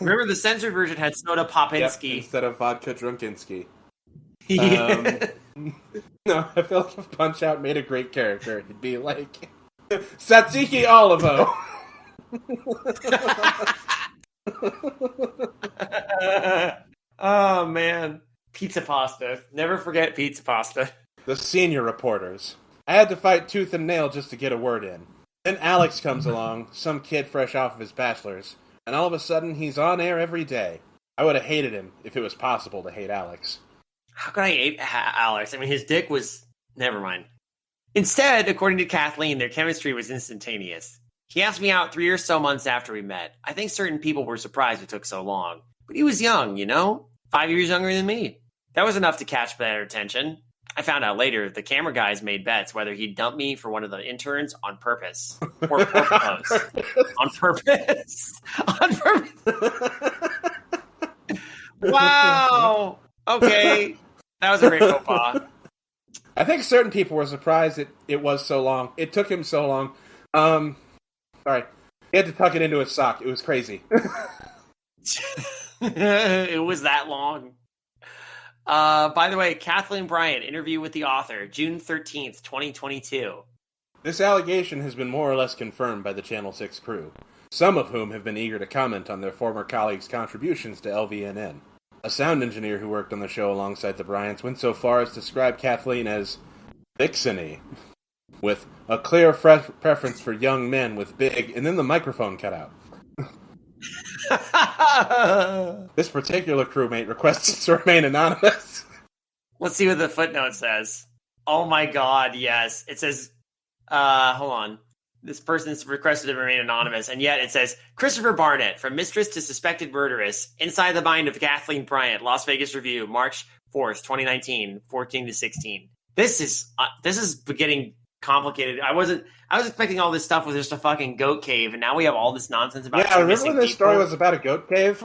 Speaker 1: Remember, the censored version had Soda Popinski.
Speaker 2: Yep, instead of Vodka Drunkinski. Yeah. No, I feel like if Punch-Out made a great character, it'd be like... Tzatziki Olivo!
Speaker 1: Oh, man. Pizza Pasta. Never forget Pizza Pasta.
Speaker 2: The senior reporters. I had to fight tooth and nail just to get a word in. Then Alex comes along, some kid fresh off of his bachelor's, and all of a sudden he's on air every day. I would have hated him if it was possible to hate Alex.
Speaker 1: How could I hate Alex? I mean, his dick was... Never mind. Instead, according to Kathleen, their chemistry was instantaneous. He asked me out 3 or so months after we met. I think certain people were surprised it took so long. But he was young, 5 years younger than me. That was enough to catch their attention. I found out later the camera guys made bets whether he'd dump me for one of the interns on purpose. Or propose. On purpose. On purpose. Wow. Okay. That was a great faux pas.
Speaker 2: I think certain people were surprised it was so long. It took him so long. Sorry. He had to tuck it into his sock. It was crazy.
Speaker 1: It was that long. By the way, Kathleen Bryant, interview with the author, June 13th, 2022.
Speaker 2: This allegation has been more or less confirmed by the Channel 6 crew, some of whom have been eager to comment on their former colleagues' contributions to LVNN. A sound engineer who worked on the show alongside the Bryants went so far as to describe Kathleen as vixen-y, with a clear preference for young men with big, and then the microphone cut out. This particular crewmate requests to remain anonymous.
Speaker 1: Let's see what the footnote says. Oh my god, yes. It says, hold on. This person's requested to remain anonymous, and yet it says, Christopher Barnett, from mistress to suspected murderess, inside the mind of Kathleen Bryant, Las Vegas Review, March 4th, 2019, 14 to 16. This is getting complicated. I was expecting all this stuff with just a fucking goat cave, and now we have all this nonsense about
Speaker 2: I remember when this story was about a goat cave?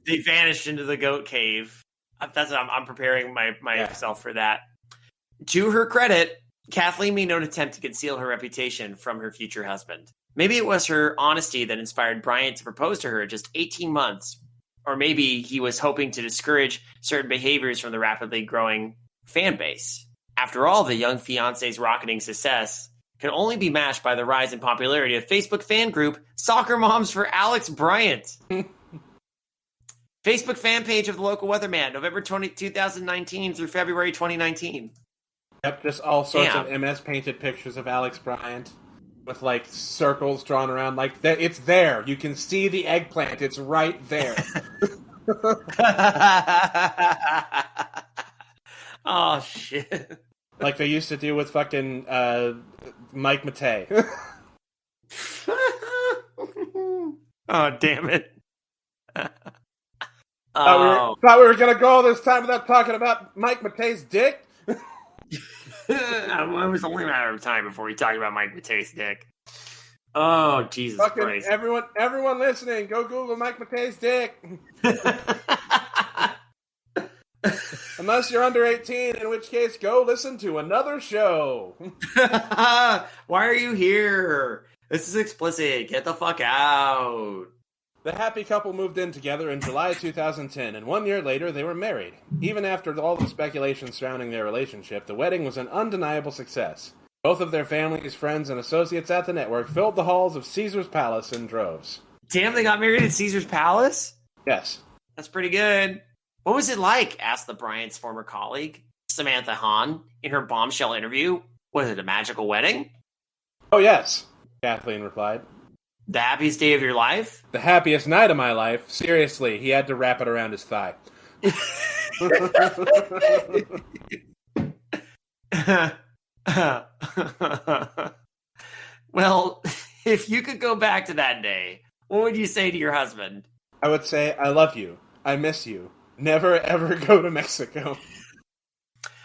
Speaker 1: They vanished into the goat cave. I'm preparing myself for that. To her credit, Kathleen made no attempt to conceal her reputation from her future husband. Maybe it was her honesty that inspired Bryant to propose to her just 18 months, or maybe he was hoping to discourage certain behaviors from the rapidly growing fan base. After all, the young fiancé's rocketing success can only be matched by the rise in popularity of Facebook fan group Soccer Moms for Alex Bryant. Facebook fan page of the local weatherman, November 2019 through February 2019.
Speaker 2: Yep, just all sorts of MS painted pictures of Alex Bryant with like circles drawn around. Like it's there. You can see the eggplant. It's right there.
Speaker 1: Oh shit!
Speaker 2: Like they used to do with fucking Mike Matei.
Speaker 1: Oh damn it!
Speaker 2: Thought we were gonna go all this time without talking about Mike Matei's dick.
Speaker 1: It was only a matter of time before we talked about Mike Matei's dick. Oh Jesus
Speaker 2: fucking
Speaker 1: Christ!
Speaker 2: Everyone listening, go Google Mike Matei's dick. Unless you're under 18, in which case go listen to another show.
Speaker 1: Why are you here? This is explicit. Get the fuck out.
Speaker 2: The happy couple moved in together in July 2010, and 1 year later they were married. Even after all the speculation surrounding their relationship, the wedding was an undeniable success. Both of their families, friends, and associates at the network filled the halls of Caesar's Palace in droves.
Speaker 1: Damn, they got married at Caesar's Palace?
Speaker 2: Yes.
Speaker 1: That's pretty good. What was it like? Asked the Bryant's former colleague, Samantha Hahn, in her bombshell interview. Was it a magical wedding?
Speaker 2: Oh, yes, Kathleen replied.
Speaker 1: The happiest day of your life?
Speaker 2: The happiest night of my life. Seriously, he had to wrap it around his thigh.
Speaker 1: Well, if you could go back to that day, what would you say to your husband?
Speaker 2: I would say, I love you. I miss you. Never, ever go to Mexico.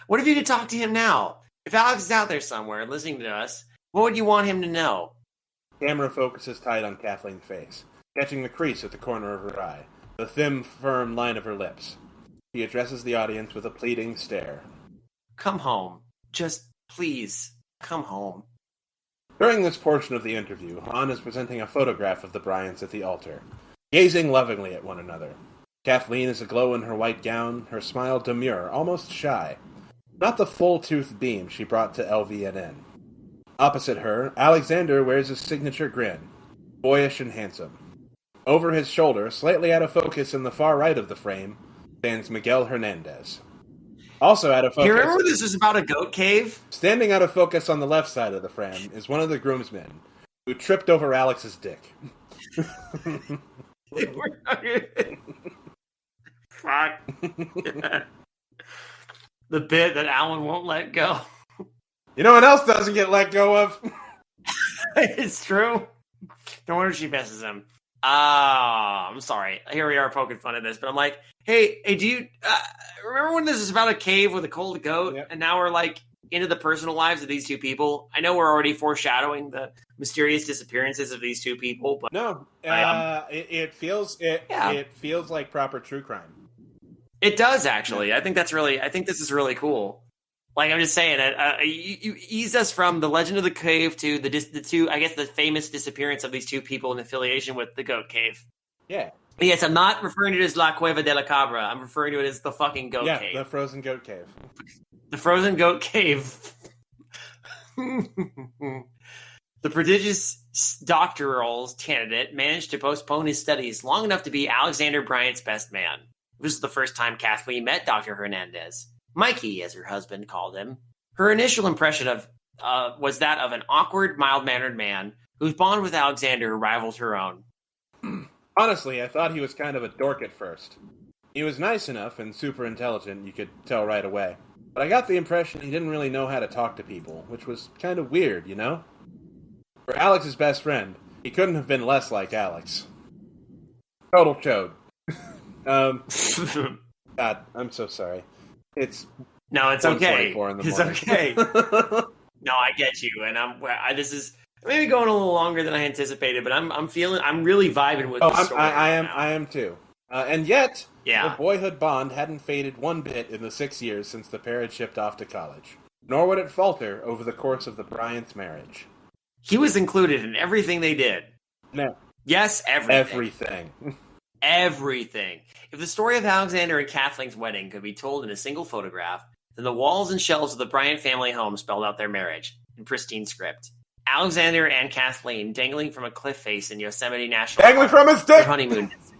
Speaker 1: What if you could talk to him now? If Alex is out there somewhere listening to us, what would you want him to know?
Speaker 2: Camera focuses tight on Kathleen's face, catching the crease at the corner of her eye, the thin, firm line of her lips. She addresses the audience with a pleading stare.
Speaker 1: Come home. Just, please, come home.
Speaker 2: During this portion of the interview, Hahn is presenting a photograph of the Bryants at the altar, gazing lovingly at one another. Kathleen is aglow in her white gown, her smile demure, almost shy. Not the full-toothed beam she brought to LVNN. Opposite her, Alexander wears his signature grin, boyish and handsome. Over his shoulder, slightly out of focus in the far right of the frame, stands Miguel Hernandez. Also out of focus...
Speaker 1: You remember this was about a goat cave?
Speaker 2: Standing out of focus on the left side of the frame is one of the groomsmen, who tripped over Alex's dick.
Speaker 1: Fuck. The bit that Alan won't let go.
Speaker 2: You know what else doesn't get let go of?
Speaker 1: It's true. No wonder she misses him. I'm sorry. Here we are poking fun at this, but I'm like, hey, do you remember when this was about a cave with a cold goat,
Speaker 2: Yep.
Speaker 1: and now we're like into the personal lives of these two people? I know we're already foreshadowing the mysterious disappearances of these two people, but
Speaker 2: No, it feels like proper true crime.
Speaker 1: it does actually. I think this is really cool. Like, I'm just saying, you ease us from the legend of the cave to the two, I guess, the famous disappearance of these two people in affiliation with the goat cave.
Speaker 2: Yeah.
Speaker 1: Yes, I'm not referring to it as La Cueva de la Cabra. I'm referring to it as the fucking goat cave.
Speaker 2: Yeah, the frozen goat cave.
Speaker 1: The frozen goat cave. The prodigious doctoral candidate managed to postpone his studies long enough to be Alexander Bryant's best man. This was the first time Kathleen met Dr. Hernandez. Mikey, as her husband called him. Her initial impression of was that of an awkward, mild-mannered man whose bond with Alexander rivaled her own.
Speaker 2: Honestly, I thought he was kind of a dork at first. He was nice enough and super intelligent, you could tell right away. But I got the impression he didn't really know how to talk to people, which was kind of weird, you know? For Alex's best friend, he couldn't have been less like Alex. Total chode. God, I'm so sorry. It's
Speaker 1: okay. It's okay. No, I get you, and this is maybe going a little longer than I anticipated, but I'm really vibing with the story.
Speaker 2: I am too. And yet, the boyhood bond hadn't faded one bit in the 6 years since the pair had shipped off to college. Nor would it falter over the course of the Bryants' marriage.
Speaker 1: He was included in everything they did.
Speaker 2: No.
Speaker 1: Yes,
Speaker 2: everything.
Speaker 1: Everything. If the story of Alexander and Kathleen's wedding could be told in a single photograph, then the walls and shelves of the Bryant family home spelled out their marriage in pristine script. Alexander and Kathleen dangling from a cliff face in Yosemite National Park.
Speaker 2: Dangling from his dick!
Speaker 1: Their honeymoon destination.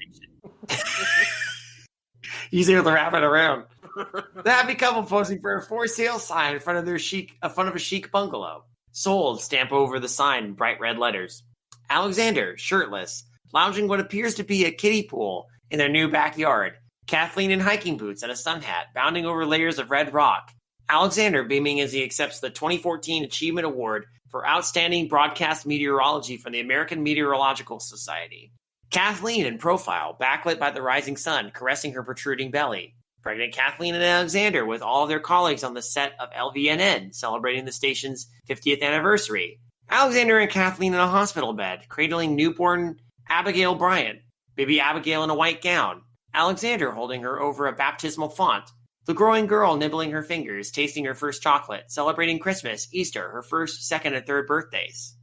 Speaker 1: He's able to wrap it around. The happy couple posing for a for sale sign in front of a chic bungalow. Sold stamp over the sign in bright red letters. Alexander, shirtless, lounging what appears to be a kiddie pool in their new backyard. Kathleen in hiking boots and a sun hat, bounding over layers of red rock. Alexander beaming as he accepts the 2014 Achievement Award for Outstanding Broadcast Meteorology from the American Meteorological Society. Kathleen in profile, backlit by the rising sun, caressing her protruding belly. Pregnant Kathleen and Alexander with all of their colleagues on the set of LVNN, celebrating the station's 50th anniversary. Alexander and Kathleen in a hospital bed, cradling newborn Abigail Bryant, baby Abigail in a white gown. Alexander holding her over a baptismal font. The growing girl nibbling her fingers, tasting her first chocolate, celebrating Christmas, Easter, her first, second, and third birthdays.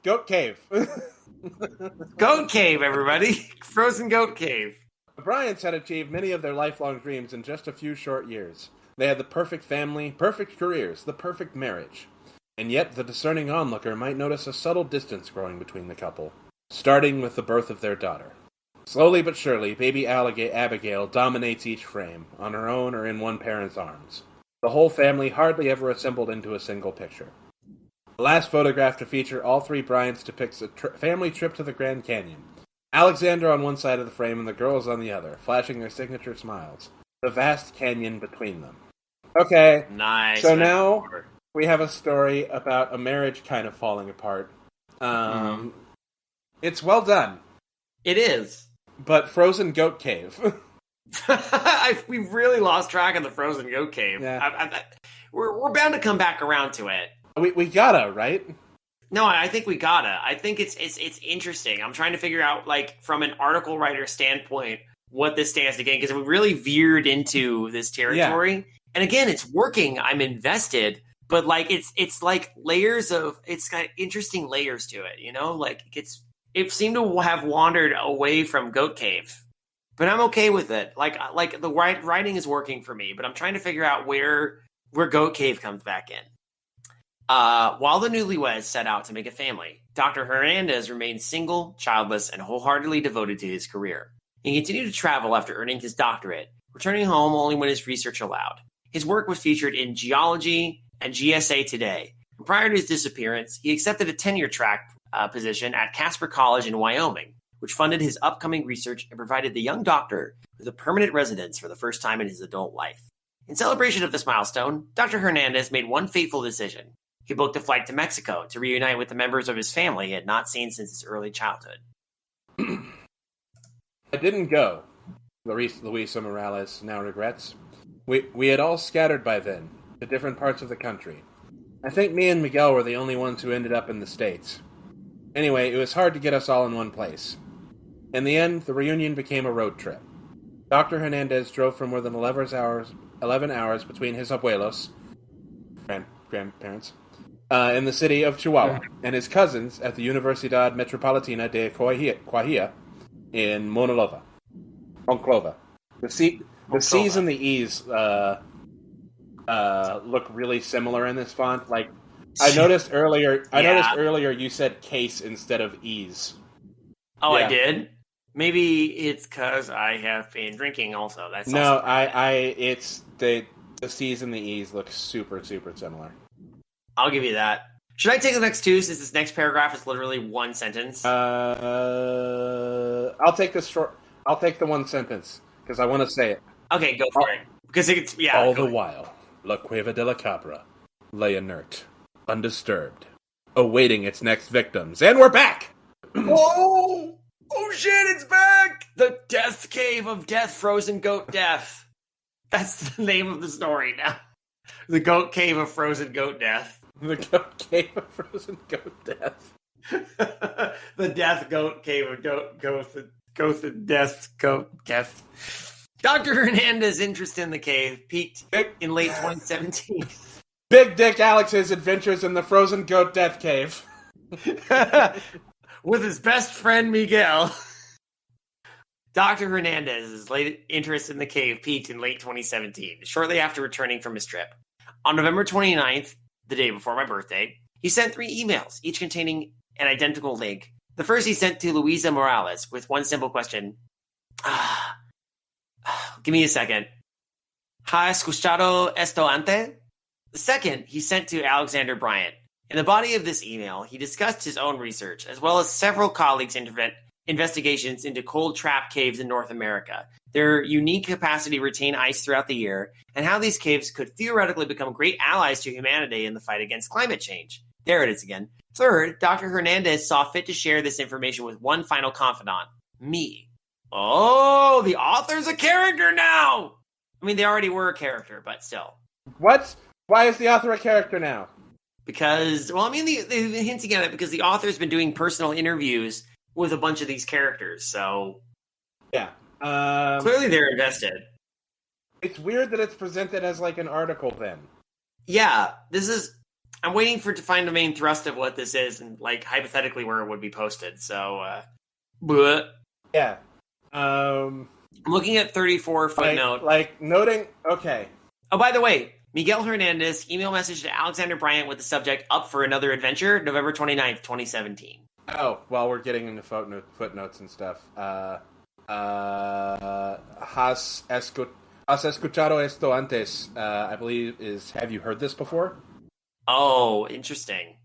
Speaker 2: Goat Cave.
Speaker 1: Goat Cave, everybody. Frozen Goat Cave.
Speaker 2: The Bryants had achieved many of their lifelong dreams in just a few short years. They had the perfect family, perfect careers, the perfect marriage. And yet the discerning onlooker might notice a subtle distance growing between the couple, starting with the birth of their daughter. Slowly but surely, baby Abigail dominates each frame, on her own or in one parent's arms. The whole family hardly ever assembled into a single picture. The last photograph to feature all three Bryants depicts a family trip to the Grand Canyon. Alexander on one side of the frame and the girls on the other, flashing their signature smiles. The vast canyon between them. Okay,
Speaker 1: nice.
Speaker 2: So now we have a story about a marriage kind of falling apart. It's well done.
Speaker 1: It is.
Speaker 2: But Frozen Goat Cave.
Speaker 1: We've really lost track of the Frozen Goat Cave.
Speaker 2: Yeah.
Speaker 1: We're bound to come back around to it.
Speaker 2: We gotta, right?
Speaker 1: No, I think we gotta. I think it's interesting. I'm trying to figure out, like, from an article writer standpoint, what this stands to gain, because we really veered into this territory. Yeah. And again, it's working. I'm invested, but like it's like layers of, it's got interesting layers to it, you know? Like it seemed to have wandered away from Goat Cave, but I'm okay with it. Like the writing is working for me, but I'm trying to figure out where Goat Cave comes back in. While the newlyweds set out to make a family, Dr. Hernandez remained single, childless, and wholeheartedly devoted to his career. He continued to travel after earning his doctorate, returning home only when his research allowed. His work was featured in Geology and GSA Today. And prior to his disappearance, he accepted a tenure-track position at Casper College in Wyoming, which funded his upcoming research and provided the young doctor with a permanent residence for the first time in his adult life. In celebration of this milestone, Dr. Hernandez made one fateful decision. He booked a flight to Mexico to reunite with the members of his family he had not seen since his early childhood.
Speaker 2: I didn't go, Luisa Morales now regrets. We had all scattered by then, to different parts of the country. I think me and Miguel were the only ones who ended up in the States. Anyway, it was hard to get us all in one place. In the end, the reunion became a road trip. Dr. Hernandez drove for more than 11 hours between his abuelos, grandparents, in the city of Chihuahua, and his cousins at the Universidad Metropolitana de Coahuila in Monclova. The C's and the E's look really similar in this font. Like I noticed earlier you said case instead of E's.
Speaker 1: Oh, yeah. I did? Maybe it's because I have been drinking also. That's
Speaker 2: no, it's the C's and the E's look super, super similar.
Speaker 1: I'll give you that. Should I take the next two since this next paragraph is literally one sentence?
Speaker 2: I'll take the short. I'll take the one sentence because I want to say it.
Speaker 1: Okay, go for it. Because it's
Speaker 2: All the while, La Cueva de la Cabra lay inert, undisturbed, awaiting its next victims, and we're back.
Speaker 1: Oh shit! It's back. The Death Cave of Death, Frozen Goat Death. That's the name of the story now. The Goat Cave of Frozen Goat Death.
Speaker 2: The Goat Cave of Frozen Goat Death.
Speaker 1: The Death Goat Cave of Death Goat Death. Dr. Hernandez's interest in the cave peaked in late 2017.
Speaker 2: Big Dick Alex's adventures in the Frozen Goat Death Cave.
Speaker 1: With his best friend Miguel. Dr. Hernandez's late interest in the cave peaked in late 2017, shortly after returning from his trip. On November 29th, the day before my birthday, he sent 3 emails, each containing an identical link. The first he sent to Luisa Morales with one simple question. Give me a second. ¿Ha escuchado esto antes? The second he sent to Alexander Bryant. In the body of this email, he discussed his own research, as well as several colleagues' investigations into cold trap caves in North America, their unique capacity to retain ice throughout the year, and how these caves could theoretically become great allies to humanity in the fight against climate change. There it is again. Third, Dr. Hernandez saw fit to share this information with one final confidant, me. Oh, the author's a character now! I mean, they already were a character, but still.
Speaker 2: What? Why is the author a character now?
Speaker 1: Because, well, I mean, they've been hinting at it because the author's been doing personal interviews with a bunch of these characters, so...
Speaker 2: Yeah.
Speaker 1: Clearly they're invested.
Speaker 2: It's weird that it's presented as, like, an article, then.
Speaker 1: Yeah, this is... I'm waiting to find the main thrust of what this is, and, like, hypothetically where it would be posted, so,
Speaker 2: Yeah.
Speaker 1: I'm looking at 34 footnote.
Speaker 2: Like noting... Okay.
Speaker 1: Oh, by the way, Miguel Hernandez email message to Alexander Bryant with the subject, up for another adventure, November 29th, 2017.
Speaker 2: Oh, well, we're getting into footnotes and stuff. Has escuchado esto antes, I believe is, have you heard this before?
Speaker 1: Oh, interesting.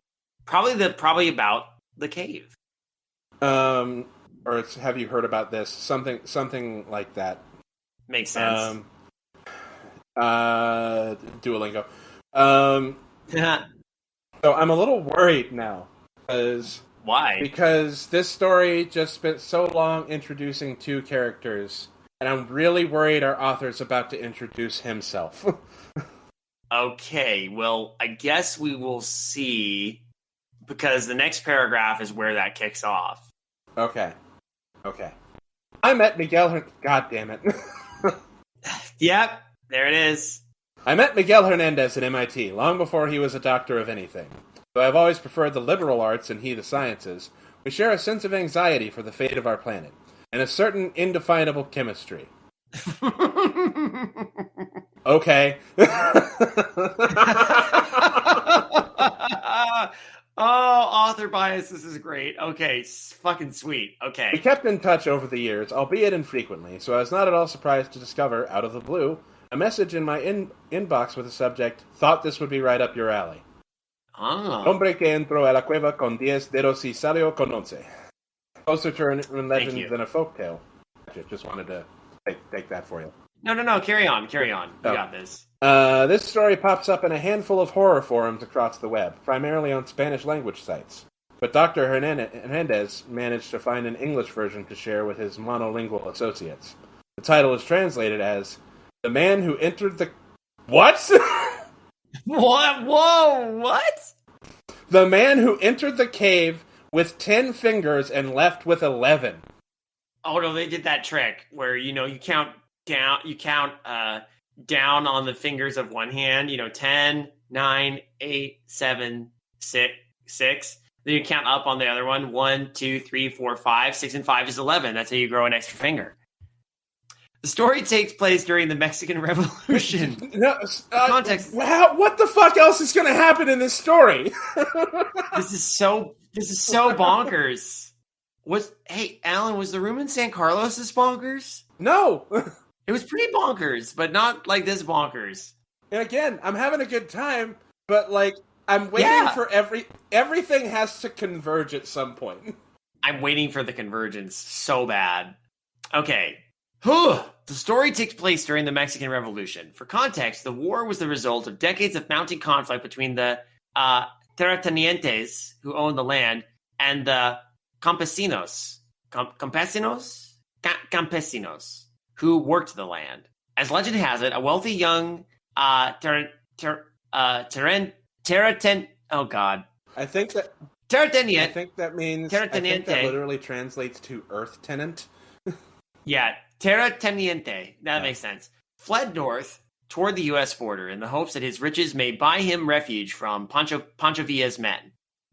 Speaker 1: Probably about the cave.
Speaker 2: Or it's, have you heard about this? Something like that.
Speaker 1: Makes sense.
Speaker 2: Duolingo. So I'm a little worried now.
Speaker 1: Why?
Speaker 2: Because this story just spent so long introducing 2 characters, and I'm really worried our author's about to introduce himself.
Speaker 1: Okay, well, I guess we will see, because the next paragraph is where that kicks off.
Speaker 2: Okay. I met Miguel God damn it.
Speaker 1: Yep, there it is.
Speaker 2: I met Miguel Hernandez at MIT long before he was a doctor of anything. Though I've always preferred the liberal arts and he the sciences, we share a sense of anxiety for the fate of our planet, and a certain indefinable chemistry. Okay.
Speaker 1: Oh, author bias, this is great. Okay, fucking sweet. Okay.
Speaker 2: We kept in touch over the years, albeit infrequently, so I was not at all surprised to discover, out of the blue, a message in my inbox with the subject, "Thought this would be right up your alley."
Speaker 1: Ah.
Speaker 2: Hombre que entró a la cueva con 10 dedos y salió con 11. Closer to a legend than a folktale. Just wanted to take that for you.
Speaker 1: No, carry on. You got this.
Speaker 2: This story pops up in a handful of horror forums across the web, primarily on Spanish-language sites. But Dr. Hernandez managed to find an English version to share with his monolingual associates. The title is translated as, "The Man Who Entered the..." What?
Speaker 1: What? Whoa, what?
Speaker 2: "The man who entered the cave with 10 fingers and left with 11.
Speaker 1: Oh, no, they did that trick where, you count down on the fingers of one hand, 10, 9, 8, 7, 6. Then you count up on the other one, 1, 2, 3, 4, 5. 6 and 5 is 11. That's how you grow an extra finger. The story takes place during the Mexican Revolution.
Speaker 2: No,
Speaker 1: context.
Speaker 2: What the fuck else is going to happen in this story?
Speaker 1: This is so bonkers. Hey, Alan, was the room in San Carlos this bonkers?
Speaker 2: No.
Speaker 1: It was pretty bonkers, but not like this bonkers.
Speaker 2: And again, I'm having a good time, but like, I'm waiting for everything has to converge at some point.
Speaker 1: I'm waiting for the convergence so bad. Okay. The story takes place during the Mexican Revolution. For context, the war was the result of decades of mounting conflict between the terratenientes, who owned the land, and the campesinos, campesinos, who worked the land. As legend has it, a wealthy young terraten. Oh God!
Speaker 2: I think that
Speaker 1: terrateniente.
Speaker 2: I think that means. I think that literally translates to earth tenant.
Speaker 1: Yeah, terrateniente. That makes sense. Fled north toward the U.S. border in the hopes that his riches may buy him refuge from Pancho Villa's men.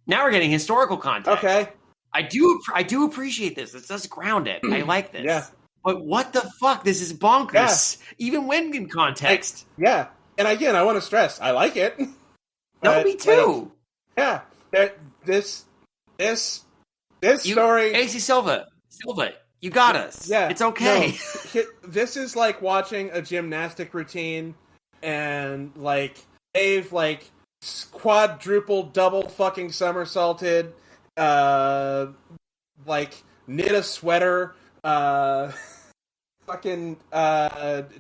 Speaker 1: Now we're getting historical context.
Speaker 2: Okay.
Speaker 1: I do appreciate this. It's just grounded. I like this.
Speaker 2: Yeah.
Speaker 1: But what the fuck? This is bonkers. Yeah. Even when in context.
Speaker 2: Yeah. And again, I want to stress, I like it.
Speaker 1: No, me too.
Speaker 2: Yeah. This story.
Speaker 1: AC Silva, you got us.
Speaker 2: Yeah.
Speaker 1: It's okay.
Speaker 2: No, this is like watching a gymnastic routine and like they've like quadruple double fucking somersaulted, like knit a sweater, fucking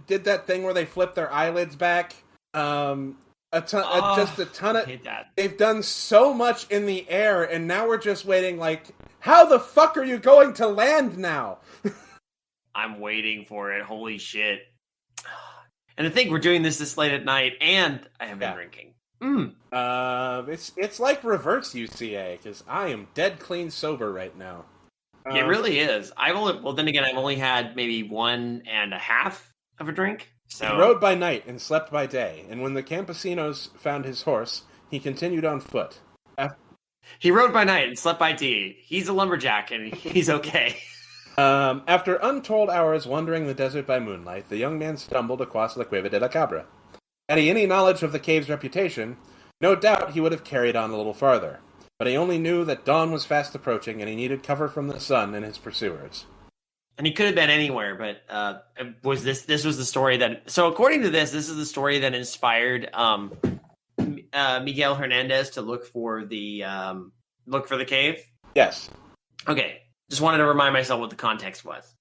Speaker 2: did that thing where they flip their eyelids back. Just a ton of. They've done so much in the air, and now we're just waiting. Like, how the fuck are you going to land now?
Speaker 1: I'm waiting for it. Holy shit! And I think we're doing this late at night, and I have been drinking.
Speaker 2: It's like reverse UCA because I am dead clean sober right now.
Speaker 1: It really is. I've only had maybe 1.5 of a drink. So
Speaker 2: he rode by night and slept by day, and when the campesinos found his horse, he continued on foot.
Speaker 1: He rode by night and slept by day. He's a lumberjack, and he's okay.
Speaker 2: After untold hours wandering the desert by moonlight, the young man stumbled across the Cueva de la Cabra. Had he any knowledge of the cave's reputation, no doubt he would have carried on a little farther. But he only knew that dawn was fast approaching, and he needed cover from the sun and his pursuers.
Speaker 1: And he could have been anywhere, but this was the story that... So according to this is the story that inspired Miguel Hernandez to look for the cave?
Speaker 2: Yes.
Speaker 1: Okay, just wanted to remind myself what the context was.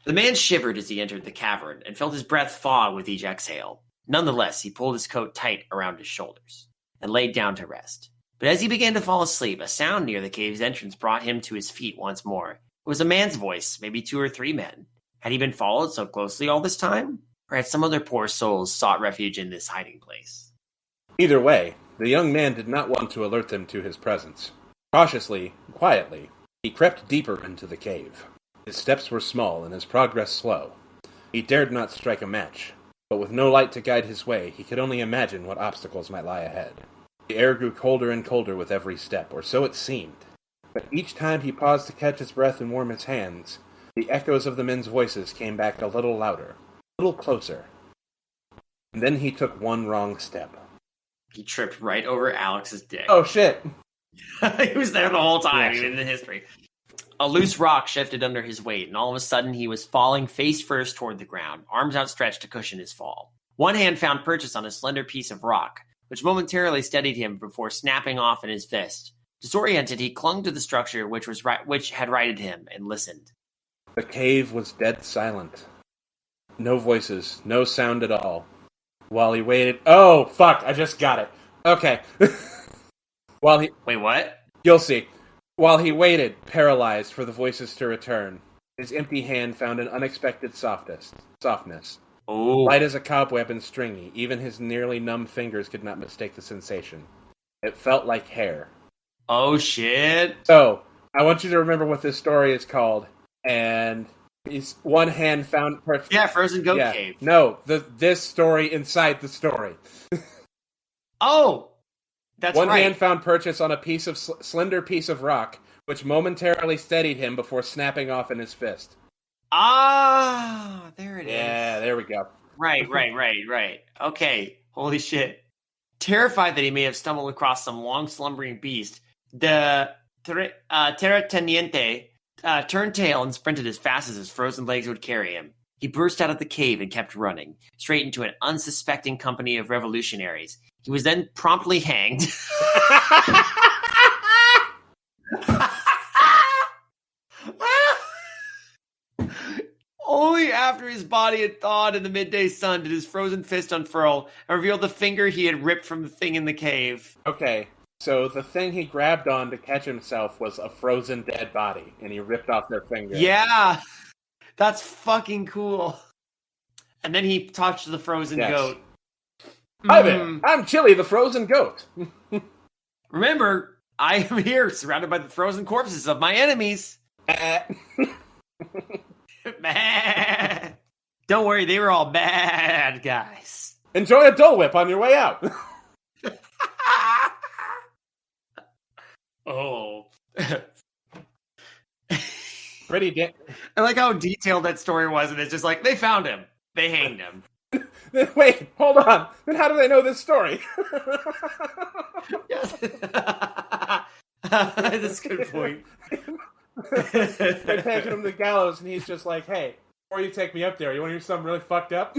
Speaker 1: The man shivered as he entered the cavern and felt his breath thaw with each exhale. Nonetheless, he pulled his coat tight around his shoulders and laid down to rest. But as he began to fall asleep, a sound near the cave's entrance brought him to his feet once more. It was a man's voice, maybe 2 or 3 men. Had he been followed so closely all this time? Or had some other poor souls sought refuge in this hiding place?
Speaker 2: Either way, the young man did not want to alert them to his presence. Cautiously, quietly, he crept deeper into the cave. His steps were small and his progress slow. He dared not strike a match, but with no light to guide his way, he could only imagine what obstacles might lie ahead. The air grew colder and colder with every step, or so it seemed. But each time he paused to catch his breath and warm his hands, the echoes of the men's voices came back a little louder, a little closer. And then he took one wrong step.
Speaker 1: He tripped right over Alex's dick.
Speaker 2: Oh, shit.
Speaker 1: He was there the whole time, even in the history. A loose rock shifted under his weight, and all of a sudden he was falling face first toward the ground, arms outstretched to cushion his fall. One hand found purchase on a slender piece of rock, which momentarily steadied him before snapping off in his fist. Disoriented, he clung to the structure which had righted him, and listened.
Speaker 2: The cave was dead silent. No voices, no sound at all. While he waited... Oh, fuck, I just got it. Okay. Wait,
Speaker 1: what?
Speaker 2: You'll see. While he waited, paralyzed, for the voices to return, his empty hand found an unexpected softness.
Speaker 1: Oh.
Speaker 2: Light as a cobweb and stringy, even his nearly numb fingers could not mistake the sensation. It felt like hair.
Speaker 1: Oh, shit.
Speaker 2: So, I want you to remember what this story is called, and one hand found...
Speaker 1: Yeah, Frozen Goat Cave.
Speaker 2: No, this story inside the story.
Speaker 1: Oh! That's
Speaker 2: One hand found purchase on a piece of slender piece of rock, which momentarily steadied him before snapping off in his fist.
Speaker 1: Ah, there it is.
Speaker 2: Yeah, there we go.
Speaker 1: Right. Okay, holy shit. Terrified that he may have stumbled across some long slumbering beast, the terrateniente turned tail and sprinted as fast as his frozen legs would carry him. He burst out of the cave and kept running, straight into an unsuspecting company of revolutionaries. He was then promptly hanged. Only after his body had thawed in the midday sun did his frozen fist unfurl and reveal the finger he had ripped from the thing in the cave.
Speaker 2: Okay, so the thing he grabbed on to catch himself was a frozen dead body, and he ripped off their finger.
Speaker 1: Yeah, that's fucking cool. And then he touched the frozen goat.
Speaker 2: Hi there, I'm Chili the frozen goat.
Speaker 1: Remember, I am here, surrounded by the frozen corpses of my enemies. Don't worry, they were all bad guys.
Speaker 2: Enjoy a Dole Whip on your way out.
Speaker 1: Oh.
Speaker 2: Pretty
Speaker 1: I like how detailed that story was, and it's just like, they found him. They hanged him.
Speaker 2: Wait, hold on. Then how do they know this story?
Speaker 1: Yes. That's a good point.
Speaker 2: They're taking him to the gallows, and he's just like, hey, before you take me up there, you want to hear something really fucked up?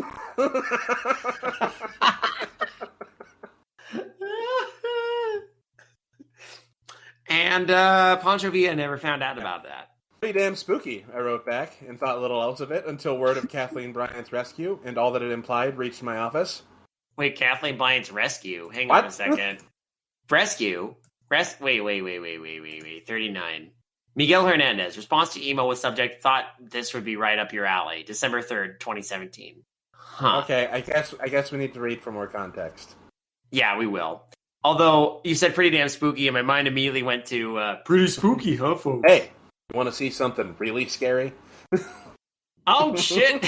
Speaker 1: And Pancho Villa never found out about that.
Speaker 2: Pretty damn spooky, I wrote back, and thought little else of it until word of Kathleen Bryant's rescue and all that it implied reached my office.
Speaker 1: Wait, Kathleen Bryant's rescue? Hang on a second. Rescue? Wait. 39. Miguel Hernandez, response to email with subject, thought this would be right up your alley. December 3rd, 2017. Huh.
Speaker 2: Okay, I guess we need to read for more context.
Speaker 1: Yeah, we will. Although, you said pretty damn spooky, and my mind immediately went to, pretty spooky, huh, folks?
Speaker 2: Hey, you want to see something really scary?
Speaker 1: Oh, shit!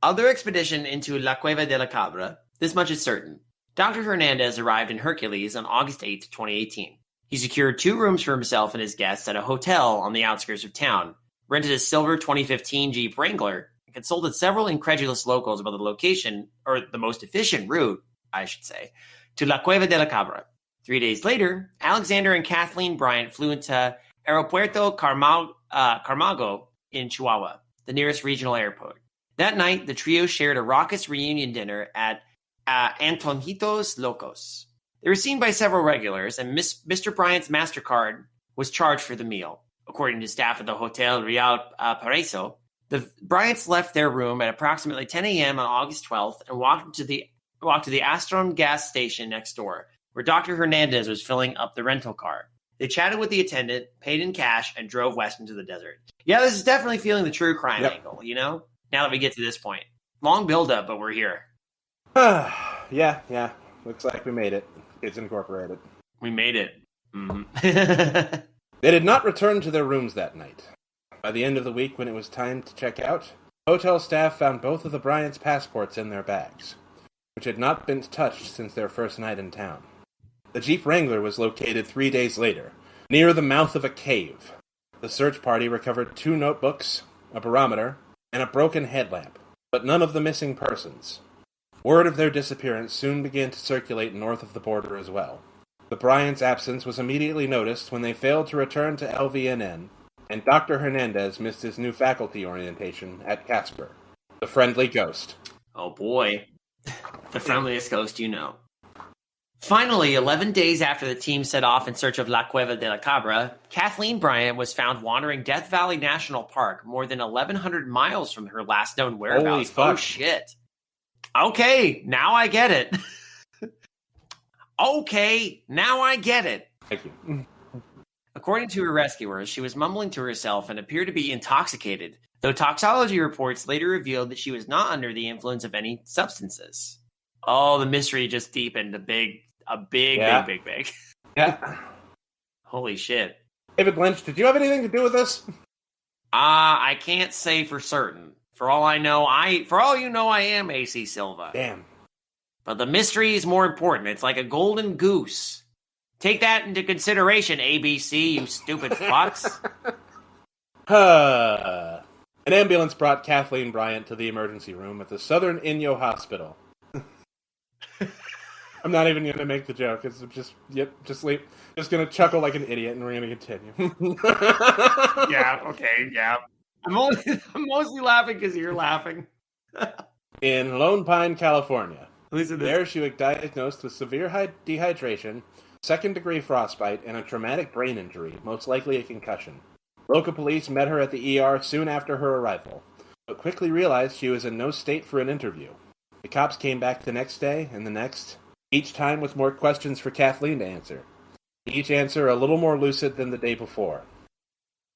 Speaker 1: Other expedition into La Cueva de la Cabra. This much is certain. Dr. Hernandez arrived in Hercules on August 8th, 2018. He secured 2 rooms for himself and his guests at a hotel on the outskirts of town, rented a silver 2015 Jeep Wrangler, and consulted several incredulous locals about the location, or the most efficient route, I should say, to La Cueva de la Cabra. 3 days later, Alexander and Kathleen Bryant flew into Aeropuerto Carmago in Chihuahua, the nearest regional airport. That night, the trio shared a raucous reunion dinner at Antonitos Locos. They were seen by several regulars, and Mr. Bryant's MasterCard was charged for the meal. According to staff at the Hotel Real Paraiso, the Bryants left their room at approximately 10 a.m. on August 12th and walked to the Astron gas station next door, where Dr. Hernandez was filling up the rental car. They chatted with the attendant, paid in cash, and drove west into the desert. Yeah, this is definitely feeling the true crime angle, you know? Now that we get to this point. Long build-up, but we're here.
Speaker 2: Yeah. Looks like we made it. It's incorporated.
Speaker 1: We made it. Mm-hmm.
Speaker 2: They did not return to their rooms that night. By the end of the week, when it was time to check out, hotel staff found both of the Bryants' passports in their bags, which had not been touched since their first night in town. The Jeep Wrangler was located 3 days later, near the mouth of a cave. The search party recovered 2 notebooks, a barometer, and a broken headlamp, but none of the missing persons. Word of their disappearance soon began to circulate north of the border as well. The Bryants' absence was immediately noticed when they failed to return to LVNN, and Dr. Hernandez missed his new faculty orientation at Casper, the friendly ghost.
Speaker 1: Oh boy. The friendliest ghost you know. Finally, 11 days after the team set off in search of La Cueva de la Cabra, Kathleen Bryant was found wandering Death Valley National Park more than 1,100 miles from her last known whereabouts.
Speaker 2: Holy fuck.
Speaker 1: Oh, shit. Okay, now I get it. Okay, now I get it.
Speaker 2: Thank you.
Speaker 1: According to her rescuers, she was mumbling to herself and appeared to be intoxicated, though toxicology reports later revealed that she was not under the influence of any substances. Oh, the mystery just deepened big.
Speaker 2: Yeah.
Speaker 1: Holy shit.
Speaker 2: David Lynch, did you have anything to do with this?
Speaker 1: I can't say for certain. For all you know, I am AC Silva.
Speaker 2: Damn.
Speaker 1: But the mystery is more important. It's like a golden goose. Take that into consideration, ABC, you stupid fucks.
Speaker 2: An ambulance brought Kathleen Bryant to the emergency room at the Southern Inyo Hospital. I'm not even going to make the joke. It's just leave. Just going to chuckle like an idiot, and we're going to continue.
Speaker 1: Yeah, okay, yeah. I'm mostly laughing because you're laughing.
Speaker 2: In Lone Pine, California,
Speaker 1: Who's in this?
Speaker 2: There, she was diagnosed with severe dehydration, second-degree frostbite, and a traumatic brain injury, most likely a concussion. Local police met her at the ER soon after her arrival, but quickly realized she was in no state for an interview. The cops came back the next day, and the next, each time with more questions for Kathleen to answer. Each answer a little more lucid than the day before.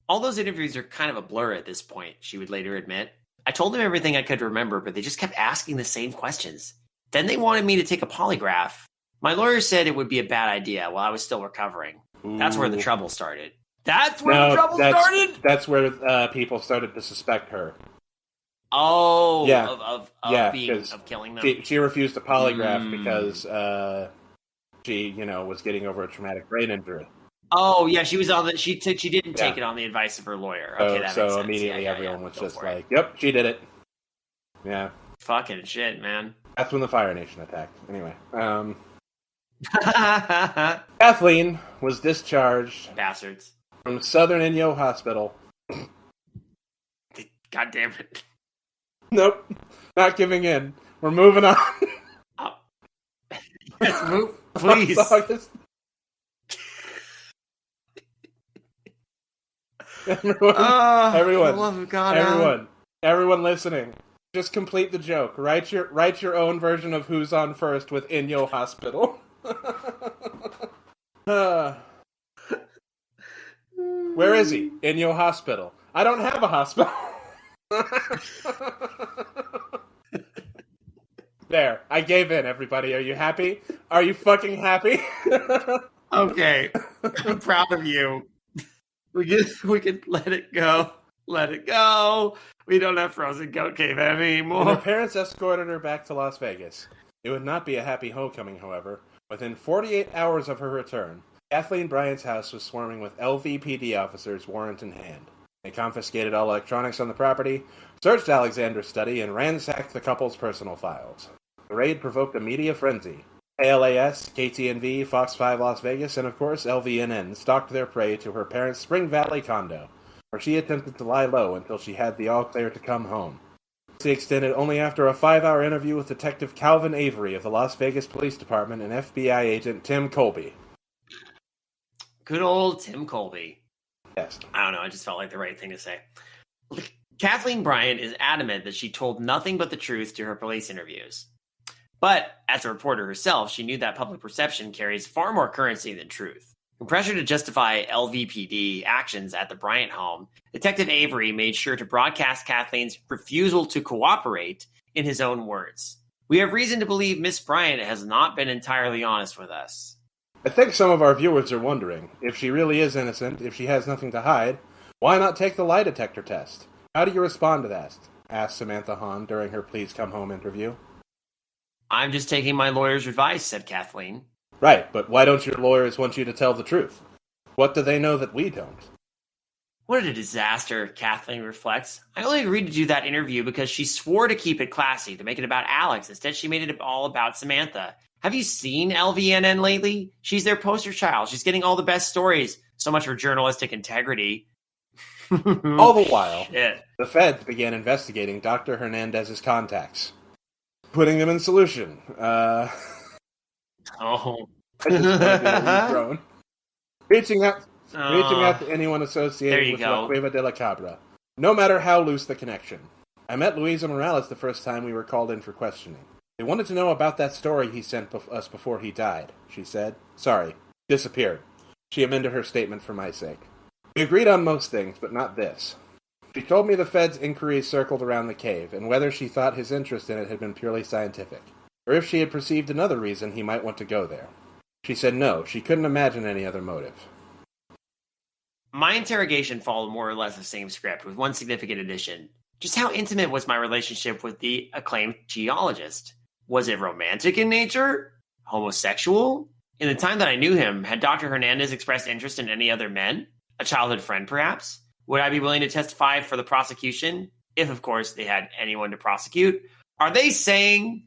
Speaker 1: All those interviews are kind of a blur at this point, she would later admit. I told them everything I could remember, but they just kept asking the same questions. Then they wanted me to take a polygraph. My lawyer said it would be a bad idea while I was still recovering.
Speaker 2: Ooh.
Speaker 1: That's where the trouble started. That's
Speaker 2: where people started to suspect her.
Speaker 1: Oh,
Speaker 2: yeah.
Speaker 1: of killing them.
Speaker 2: She refused a polygraph because she, was getting over a traumatic brain injury.
Speaker 1: Oh yeah, she was on the. She didn't take it on the advice of her lawyer. Okay, that makes sense.
Speaker 2: So immediately everyone was just like, "Yep, she did it." Yeah.
Speaker 1: Fucking shit, man.
Speaker 2: That's when the Fire Nation attacked. Anyway, Kathleen was discharged.
Speaker 1: Bastards.
Speaker 2: From Southern Inyo Hospital.
Speaker 1: God damn it.
Speaker 2: Nope. Not giving in. We're moving on.
Speaker 1: Oh. Let's move, please.
Speaker 2: Everyone listening. Just complete the joke. Write your own version of Who's On First with Inyo Hospital. Where is he? Inyo Hospital. I don't have a hospital. There. I gave in, everybody. Are you happy? Are you fucking happy?
Speaker 1: Okay. I'm proud of you. We can let it go. Let it go. We don't have Frozen Goat Cave anymore.
Speaker 2: And her parents escorted her back to Las Vegas. It would not be a happy homecoming, however. Within 48 hours of her return, Kathleen Bryant's house was swarming with LVPD officers, warrant in hand. They confiscated all electronics on the property, searched Alexander's study, and ransacked the couple's personal files. The raid provoked a media frenzy. ALAS, KTNV, Fox 5 Las Vegas, and of course LVNN stalked their prey to her parents' Spring Valley condo, where she attempted to lie low until she had the all-clear to come home. She extended only after a 5-hour interview with Detective Calvin Avery of the Las Vegas Police Department and FBI agent Tim Colby.
Speaker 1: Good old Tim Colby.
Speaker 2: Yes.
Speaker 1: I don't know, I just felt like the right thing to say. Kathleen Bryant is adamant that she told nothing but the truth to her police interviews. But, as a reporter herself, she knew that public perception carries far more currency than truth. In pressure to justify LVPD actions at the Bryant home, Detective Avery made sure to broadcast Kathleen's refusal to cooperate in his own words. We have reason to believe Miss Bryant has not been entirely honest with us.
Speaker 2: I think some of our viewers are wondering, if she really is innocent, if she has nothing to hide, why not take the lie detector test? How do you respond to that? Asked Samantha Hahn during her Please Come Home interview.
Speaker 1: I'm just taking my lawyer's advice, said Kathleen.
Speaker 2: Right, but why don't your lawyers want you to tell the truth? What do they know that we don't?
Speaker 1: What a disaster, Kathleen reflects. I only agreed to do that interview because she swore to keep it classy, to make it about Alex. Instead, she made it all about Samantha. Have you seen LVNN lately? She's their poster child. She's getting all the best stories. So much for journalistic integrity.
Speaker 2: All the while,
Speaker 1: Shit.
Speaker 2: The feds began investigating Dr. Hernandez's contacts, putting them in solution.
Speaker 1: Oh.
Speaker 2: I just wanted to be grown. Reaching out to anyone associated with La Cueva de la Cabra, no matter how loose the connection. I met Luisa Morales the first time we were called in for questioning. They wanted to know about that story he sent us before he died, she said. Sorry, disappeared. She amended her statement for my sake. We agreed on most things, but not this. She told me the Fed's inquiries circled around the cave, and whether she thought his interest in it had been purely scientific, or if she had perceived another reason he might want to go there. She said no, she couldn't imagine any other motive.
Speaker 1: My interrogation followed more or less the same script, with one significant addition. Just how intimate was my relationship with the acclaimed geologist? Was it romantic in nature? Homosexual? In the time that I knew him, had Dr. Hernandez expressed interest in any other men? A childhood friend, perhaps? Would I be willing to testify for the prosecution? If, of course, they had anyone to prosecute. Are they saying,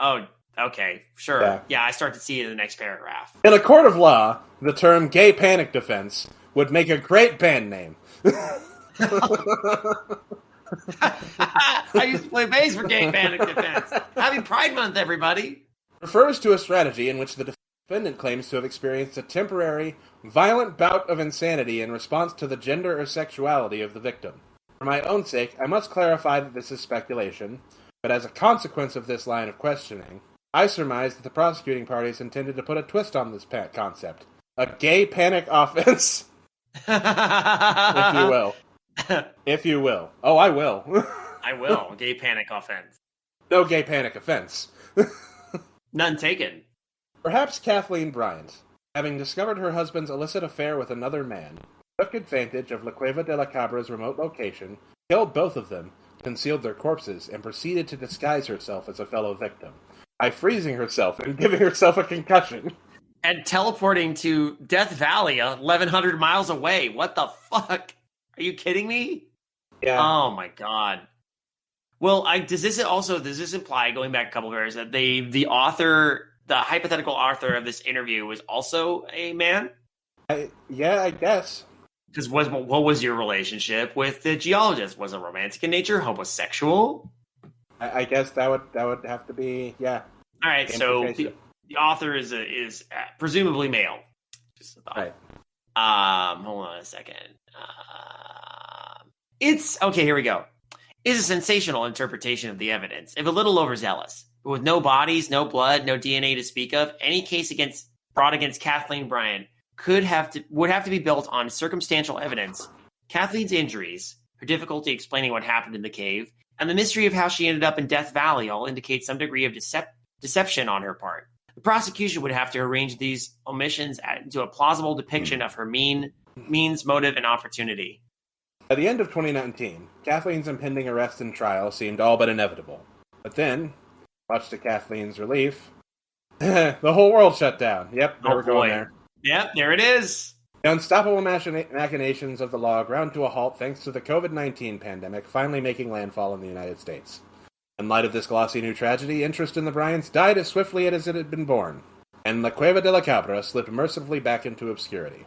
Speaker 1: oh, okay, sure. Yeah, I start to see it in the next paragraph.
Speaker 2: In a court of law, the term gay panic defense would make a great band name.
Speaker 1: I used to play bass for Gay Panic Defense. Happy Pride Month, everybody.
Speaker 2: Refers to a strategy in which the defendant claims to have experienced a temporary, violent bout of insanity in response to the gender or sexuality of the victim. For my own sake, I must clarify that this is speculation, but as a consequence of this line of questioning, I surmise that the prosecuting parties intended to put a twist on this concept. A gay panic offense. If you will. If you will. Oh, I will.
Speaker 1: I will. Gay panic offense.
Speaker 2: No gay panic offense.
Speaker 1: None taken.
Speaker 2: Perhaps Kathleen Bryant, having discovered her husband's illicit affair with another man, took advantage of La Cueva de la Cabra's remote location, killed both of them, concealed their corpses, and proceeded to disguise herself as a fellow victim, by freezing herself and giving herself a concussion.
Speaker 1: And teleporting to Death Valley, 1,100 miles away. What the fuck? Are you kidding me?
Speaker 2: Yeah.
Speaker 1: Oh my god. Well, does this imply, going back a couple of years, that the hypothetical author of this interview was also a man?
Speaker 2: I guess.
Speaker 1: Because what was your relationship with the geologist? Was it romantic in nature, homosexual?
Speaker 2: I guess that would have to be, yeah.
Speaker 1: All right, so the author is presumably male. Just a thought.
Speaker 2: Right.
Speaker 1: Hold on a second. It's okay. Here we go. Is a sensational interpretation of the evidence, if a little overzealous, but with no bodies, no blood, no DNA to speak of. Any case brought against Kathleen Bryant would have to be built on circumstantial evidence. Kathleen's injuries, her difficulty explaining what happened in the cave, and the mystery of how she ended up in Death Valley all indicate some degree of deception on her part. The prosecution would have to arrange these omissions into a plausible depiction of her means, motive, and opportunity.
Speaker 2: By the end of 2019, Kathleen's impending arrest and trial seemed all but inevitable. But then, much to Kathleen's relief, the whole world shut down. Yep, we're going there.
Speaker 1: Yep, there it is.
Speaker 2: The unstoppable machinations of the law ground to a halt thanks to the COVID-19 pandemic finally making landfall in the United States. In light of this glossy new tragedy, interest in the Bryants died as swiftly as it had been born, and La Cueva de la Cabra slipped mercifully back into obscurity.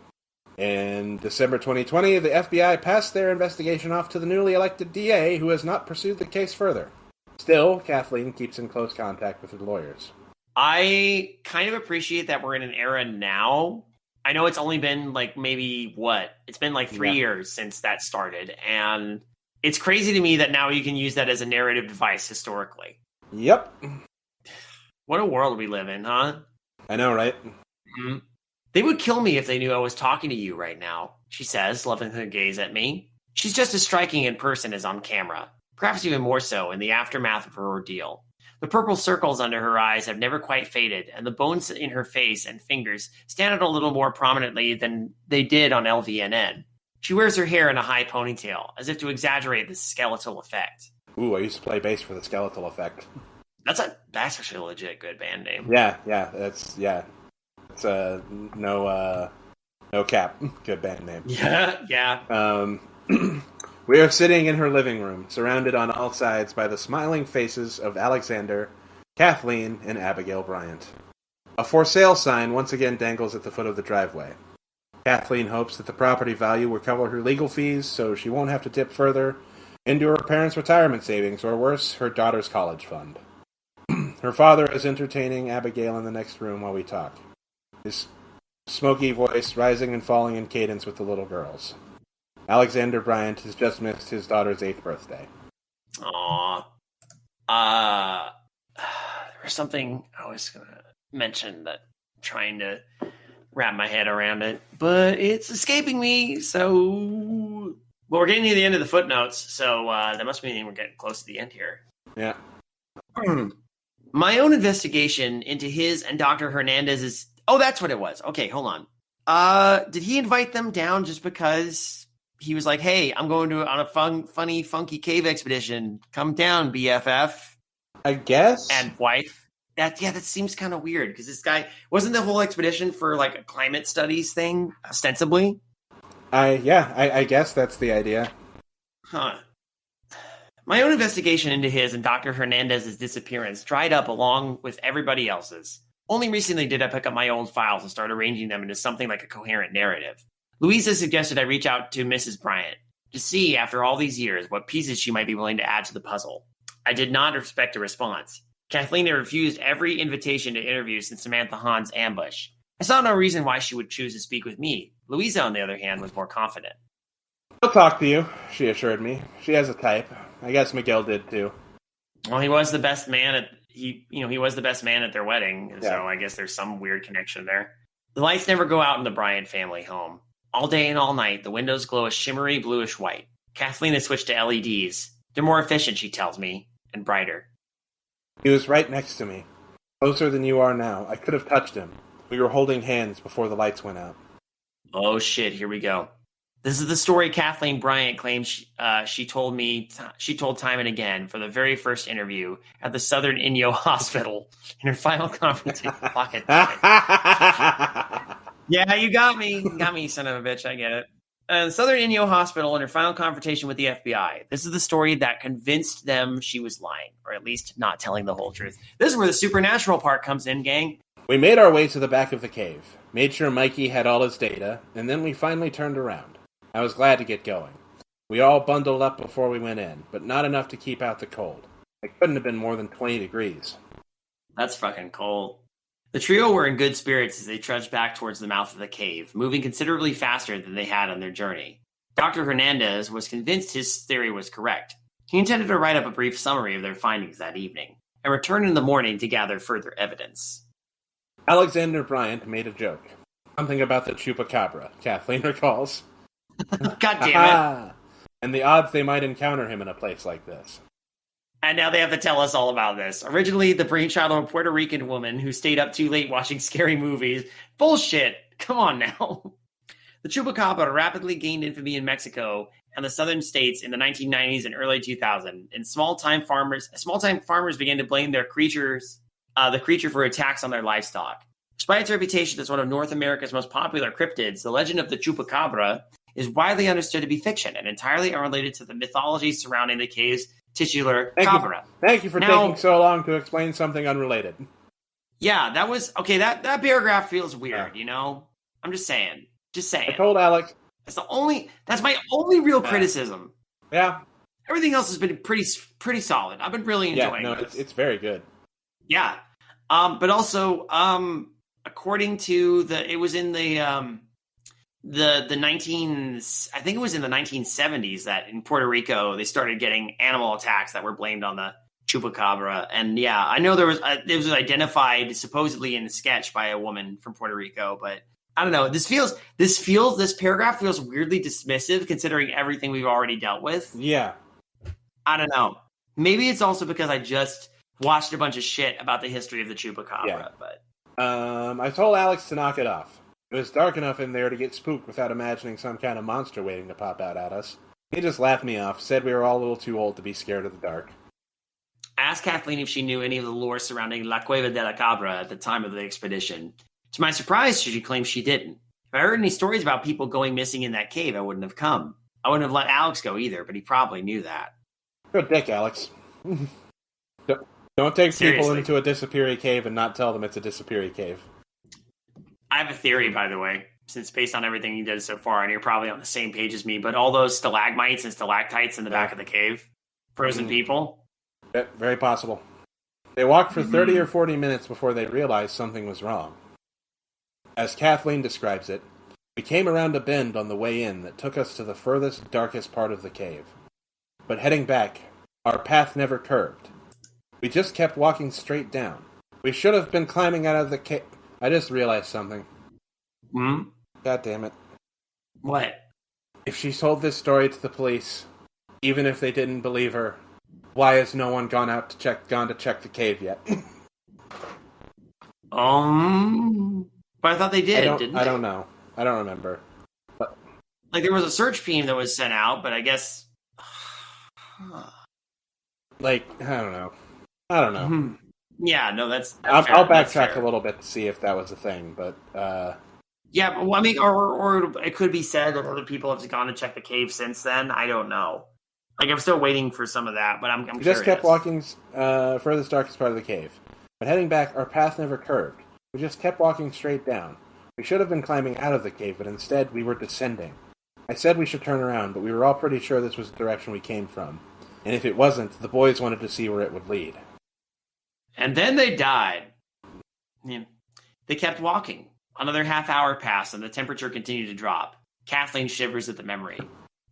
Speaker 2: In December 2020, the FBI passed their investigation off to the newly elected DA, who has not pursued the case further. Still, Kathleen keeps in close contact with her lawyers.
Speaker 1: I kind of appreciate that we're in an era now. I know it's only been it's been 3 years since that started, and it's crazy to me that now you can use that as a narrative device historically.
Speaker 2: Yep.
Speaker 1: What a world we live in, huh?
Speaker 2: I know, right?
Speaker 1: Mm-hmm. They would kill me if they knew I was talking to you right now, she says, loving her gaze at me. She's just as striking in person as on camera, perhaps even more so in the aftermath of her ordeal. The purple circles under her eyes have never quite faded, and the bones in her face and fingers stand out a little more prominently than they did on LVNN. She wears her hair in a high ponytail, as if to exaggerate the skeletal effect.
Speaker 2: Ooh, I used to play bass for the skeletal effect.
Speaker 1: That's actually a legit good band name.
Speaker 2: Yeah, it's no cap. Good band name.
Speaker 1: Yeah.
Speaker 2: We are sitting in her living room, surrounded on all sides by the smiling faces of Alexander, Kathleen, and Abigail Bryant. A for sale sign once again dangles at the foot of the driveway. Kathleen hopes that the property value will cover her legal fees so she won't have to dip further into her parents' retirement savings, or worse, her daughter's college fund. Her father is entertaining Abigail in the next room while we talk, his smoky voice rising and falling in cadence with the little girls. Alexander Bryant has just missed his daughter's 8th birthday.
Speaker 1: Aww. There was something I was going to mention that I'm trying to wrap my head around it, but it's escaping me, so... Well, we're getting to the end of the footnotes, so that must mean we're getting close to the end here.
Speaker 2: Yeah.
Speaker 1: My own investigation into his and Dr. Hernandez's... Oh, that's what it was. Okay, hold on. Did he invite them down just because he was like, hey, I'm going on a funny, funky cave expedition. Come down, BFF.
Speaker 2: I guess.
Speaker 1: And wife. That seems kind of weird, because this guy... Wasn't the whole expedition for, a climate studies thing, ostensibly?
Speaker 2: I guess that's the idea.
Speaker 1: Huh. My own investigation into his and Dr. Hernandez's disappearance dried up along with everybody else's. Only recently did I pick up my old files and start arranging them into something like a coherent narrative. Louisa suggested I reach out to Mrs. Bryant. to see, after all these years, what pieces she might be willing to add to the puzzle. I did not expect a response. Kathleen had refused every invitation to interview since Samantha Hahn's ambush. I saw no reason why she would choose to speak with me. Louisa, on the other hand, was more confident.
Speaker 2: I'll talk to you, she assured me. She has a type. I guess Miguel did too.
Speaker 1: Well, he was the best man at he was the best man at their wedding, so I guess there's some weird connection there. The lights never go out in the Bryant family home. All day and all night, the windows glow a shimmery bluish white. Kathleen has switched to LEDs. They're more efficient, she tells me, and brighter.
Speaker 2: He was right next to me, closer than you are now. I could have touched him. We were holding hands before the lights went out.
Speaker 1: Oh shit, here we go. This is the story Kathleen Bryant claims she told time and again for the very first interview at the Southern Inyo Hospital in her final confrontation. Fucking yeah, you got me. You got me, son of a bitch. I get it. Southern Inyo Hospital in her final confrontation with the FBI. This is the story that convinced them she was lying, or at least not telling the whole truth. This is where the supernatural part comes in, gang.
Speaker 2: We made our way to the back of the cave, made sure Mikey had all his data, and then we finally turned around. I was glad to get going. We all bundled up before we went in, but not enough to keep out the cold. It couldn't have been more than 20 degrees.
Speaker 1: That's fucking cold. The trio were in good spirits as they trudged back towards the mouth of the cave, moving considerably faster than they had on their journey. Dr. Hernandez was convinced his theory was correct. He intended to write up a brief summary of their findings that evening, and return in the morning to gather further evidence.
Speaker 2: Alexander Bryant made a joke. Something about the chupacabra, Kathleen recalls.
Speaker 1: God damn it.
Speaker 2: And the odds they might encounter him in a place like this.
Speaker 1: And now they have to tell us all about this. Originally the brainchild of a Puerto Rican woman who stayed up too late watching scary movies. Bullshit. Come on now. The chupacabra rapidly gained infamy in Mexico and the southern states in the 1990s and early 2000s. And small-time farmers began to blame the creature for attacks on their livestock. Despite its reputation as one of North America's most popular cryptids, the legend of the chupacabra is widely understood to be fiction and entirely unrelated to the mythology surrounding the cave's titular cabra.
Speaker 2: Thank you for taking so long to explain something unrelated.
Speaker 1: Yeah, that was... Okay, that paragraph feels weird, you know? I'm just saying.
Speaker 2: I told Alex...
Speaker 1: That's my only real criticism.
Speaker 2: Yeah.
Speaker 1: Everything else has been pretty solid. I've been really enjoying it.
Speaker 2: It's very good.
Speaker 1: Yeah. But also, according to it was in I think it was in the 1970s that in Puerto Rico they started getting animal attacks that were blamed on the chupacabra. And yeah, I know it was identified supposedly in a sketch by a woman from Puerto Rico, but I don't know. This paragraph feels weirdly dismissive considering everything we've already dealt with.
Speaker 2: Yeah.
Speaker 1: I don't know. Maybe it's also because I just watched a bunch of shit about the history of the chupacabra, but
Speaker 2: I told Alex to knock it off. It was dark enough in there to get spooked without imagining some kind of monster waiting to pop out at us. He just laughed me off, said we were all a little too old to be scared of the dark.
Speaker 1: I asked Kathleen if she knew any of the lore surrounding La Cueva de la Cabra at the time of the expedition. To my surprise, she claimed she didn't. If I heard any stories about people going missing in that cave, I wouldn't have come. I wouldn't have let Alex go either, but he probably knew that.
Speaker 2: You're a dick, Alex. Don't take
Speaker 1: Seriously.
Speaker 2: People into a disappearing cave and not tell them it's a disappearing cave.
Speaker 1: I have a theory, by the way, since based on everything you did so far, and you're probably on the same page as me, but all those stalagmites and stalactites in the back of the cave, frozen people.
Speaker 2: Yeah, very possible. They walked for 30 or 40 minutes before they realized something was wrong. As Kathleen describes it, we came around a bend on the way in that took us to the furthest, darkest part of the cave. But heading back, our path never curved. We just kept walking straight down. We should have been climbing out of the cave. I just realized something.
Speaker 1: Hmm?
Speaker 2: God damn it.
Speaker 1: What?
Speaker 2: If she told this story to the police, even if they didn't believe her, why has no one gone to check the cave yet?
Speaker 1: But I thought they did, didn't they?
Speaker 2: I don't know. I don't remember. But...
Speaker 1: Like, there was a search team that was sent out, but I guess...
Speaker 2: Like, I don't know.
Speaker 1: Mm-hmm. Yeah, no, that's
Speaker 2: I'll
Speaker 1: fair.
Speaker 2: backtrack a little bit to see if that was a thing, but...
Speaker 1: Yeah, but, I mean, or it could be said that other people have gone to check the cave since then. I don't know. Like, I'm still waiting for some of that, but I'm curious.
Speaker 2: We just kept walking furthest darkest part of the cave. But heading back, our path never curved. We just kept walking straight down. We should have been climbing out of the cave, but instead we were descending. I said we should turn around, but we were all pretty sure this was the direction we came from. And if it wasn't, the boys wanted to see where it would lead.
Speaker 1: And then they died. Yeah. They kept walking. Another half hour passed, and the temperature continued to drop. Kathleen shivers at the memory.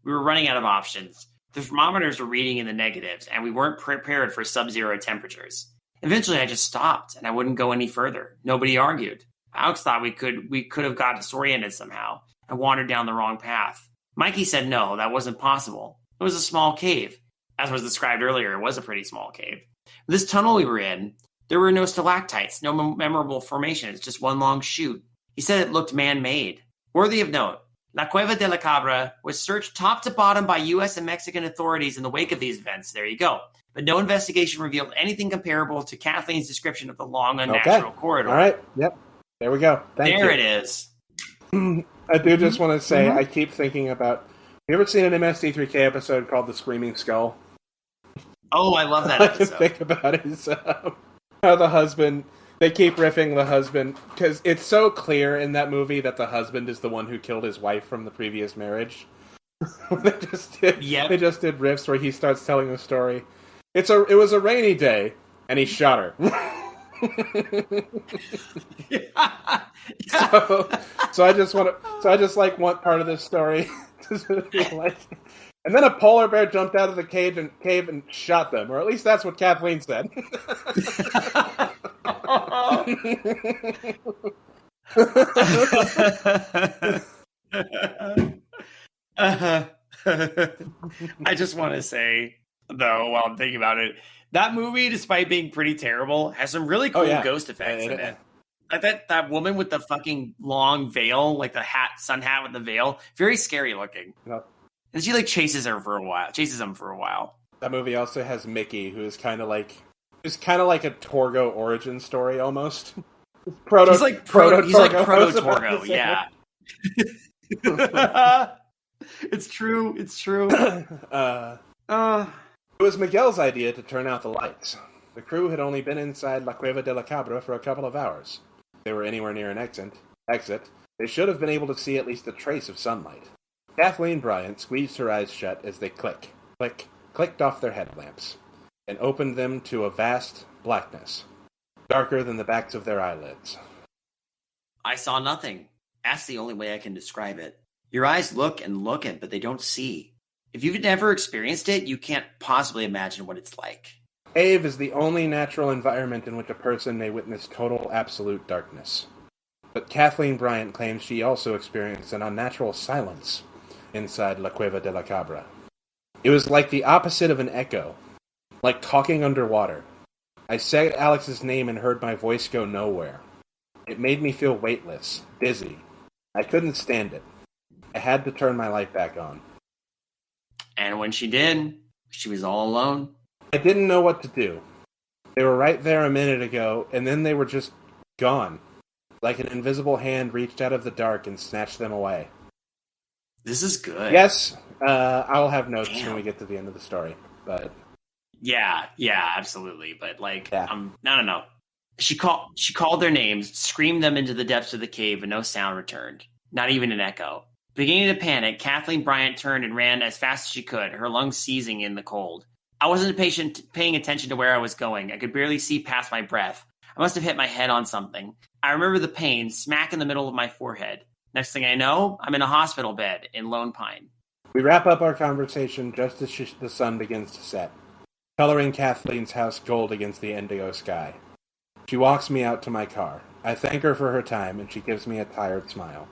Speaker 1: We were running out of options. The thermometers were reading in the negatives, and we weren't prepared for sub-zero temperatures. Eventually, I just stopped, and I wouldn't go any further. Nobody argued. Alex thought we could have got disoriented somehow and wandered down the wrong path. Mikey said no, that wasn't possible. It was a small cave. As was described earlier, it was a pretty small cave. This tunnel we were in, there were no stalactites, no memorable formations, just one long chute. He said it looked man-made. Worthy of note, La Cueva de la Cabra was searched top to bottom by U.S. and Mexican authorities in the wake of these events. There you go. But no investigation revealed anything comparable to Kathleen's description of the long, unnatural corridor.
Speaker 2: All right. Yep. There we go. Thank you.
Speaker 1: There it is.
Speaker 2: I do just want to say, I keep thinking about... Have you ever seen an MST3K episode called The Screaming Skull?
Speaker 1: Oh, I love that episode.
Speaker 2: All I can think about is how the husband... They keep riffing the husband, because it's so clear in that movie that the husband is the one who killed his wife from the previous marriage. They just did riffs where he starts telling the story. It was a rainy day, and he shot her. So I just want part of this story to be like, and then a polar bear jumped out of the cave and shot them, or at least that's what Kathleen said.
Speaker 1: I just want to say, though, while I'm thinking about it, that movie, despite being pretty terrible, has some really cool ghost effects in it. Like that woman with the fucking long veil, like the sun hat with the veil, very scary looking. Yep. And she chases him for a while.
Speaker 2: That movie also has Mickey, who is kind of like a Torgo origin story almost.
Speaker 1: He's like proto Torgo, yeah. It's true.
Speaker 2: It was Miguel's idea to turn out the lights. The crew had only been inside La Cueva de la Cabra for a couple of hours. If they were anywhere near an exit, they should have been able to see at least a trace of sunlight. Kathleen Bryant squeezed her eyes shut as they clicked off their headlamps, and opened them to a vast blackness, darker than the backs of their eyelids.
Speaker 1: I saw nothing. That's the only way I can describe it. Your eyes look and look at, but they don't see. If you've never experienced it, you can't possibly imagine what it's like.
Speaker 2: Ave is the only natural environment in which a person may witness total, absolute darkness. But Kathleen Bryant claims she also experienced an unnatural silence inside La Cueva de la Cabra. It was like the opposite of an echo, like talking underwater. I said Alex's name and heard my voice go nowhere. It made me feel weightless, dizzy. I couldn't stand it. I had to turn my light back on.
Speaker 1: And when she did, she was all alone.
Speaker 2: I didn't know what to do. They were right there a minute ago, and then they were just gone. Like an invisible hand reached out of the dark and snatched them away.
Speaker 1: This is good.
Speaker 2: Yes, I'll have notes when we get to the end of the story. But
Speaker 1: yeah, absolutely. But no. She called their names, screamed them into the depths of the cave, and no sound returned. Not even an echo. Beginning to panic, Kathleen Bryant turned and ran as fast as she could, her lungs seizing in the cold. I wasn't paying attention to where I was going. I could barely see past my breath. I must have hit my head on something. I remember the pain smack in the middle of my forehead. Next thing I know, I'm in a hospital bed in Lone Pine.
Speaker 2: We wrap up our conversation just as the sun begins to set, coloring Kathleen's house gold against the indigo sky. She walks me out to my car. I thank her for her time, and she gives me a tired smile.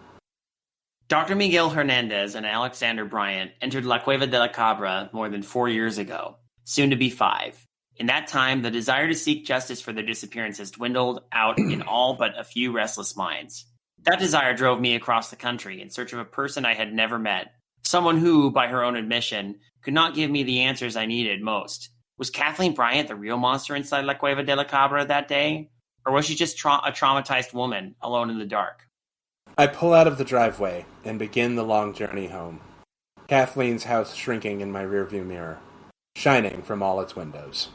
Speaker 1: Dr. Miguel Hernandez and Alexander Bryant entered La Cueva de la Cabra more than 4 years ago, soon to be 5. In that time, the desire to seek justice for their disappearance has dwindled out in all but a few restless minds. That desire drove me across the country in search of a person I had never met, someone who, by her own admission, could not give me the answers I needed most. Was Kathleen Bryant the real monster inside La Cueva de la Cabra that day? Or was she just a traumatized woman alone in the dark?
Speaker 2: I pull out of the driveway and begin the long journey home. Kathleen's house shrinking in my rearview mirror, shining from all its windows.